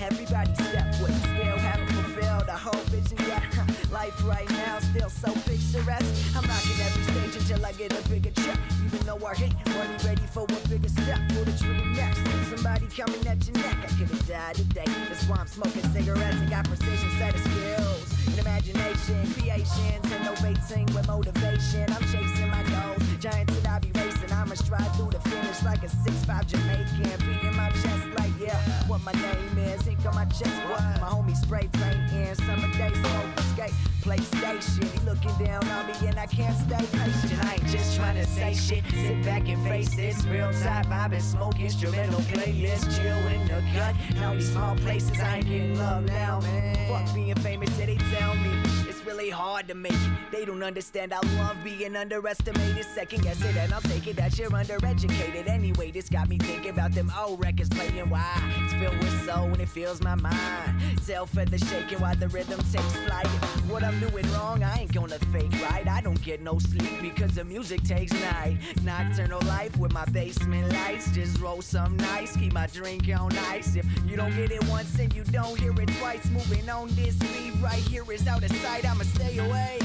Everybody step with it, still haven't fulfilled a whole vision yet. Life right now still so picturesque. I'm knocking every stage until I get a bigger check. Even though I hate money, ready for a bigger step. Pull the trigger next. Somebody coming at your neck. I could have died today. That's why I'm smoking cigarettes and got precision set of skills and imagination, creations, innovating with motivation. I'm chasing my goals, giants that I be racing. I'ma stride through the finish like a 6'5" Jamaican, beating my chest like yeah. What my name is, ink on my chest. What my homie spray painting, summer day smoke skate, PlayStation. He looking down on me and I can't stay patient. I ain't just trying to say shit. Sit back and face this real type. I've been smoking instrumental playlist, chill in the cut. Now these small places I ain't getting love now, man. Fuck being famous, yeah, they tell me it's really hard to make it. They don't understand I love being underestimated. Second guess it and I'll take it that you're undereducated. Anyway, this got me thinking about them old records playing. Why? It's filled with soul and it fills my mind. Tail feather shaking while the rhythm takes flight. What I'm doing wrong, I ain't gonna fake right. I don't get no sleep because the music takes night. Nocturnal life with my basement lights. Just roll some nice, keep my drink on ice. If you don't get it once and you don't hear it twice, moving on this beat right here is out of sight. I'ma stay away.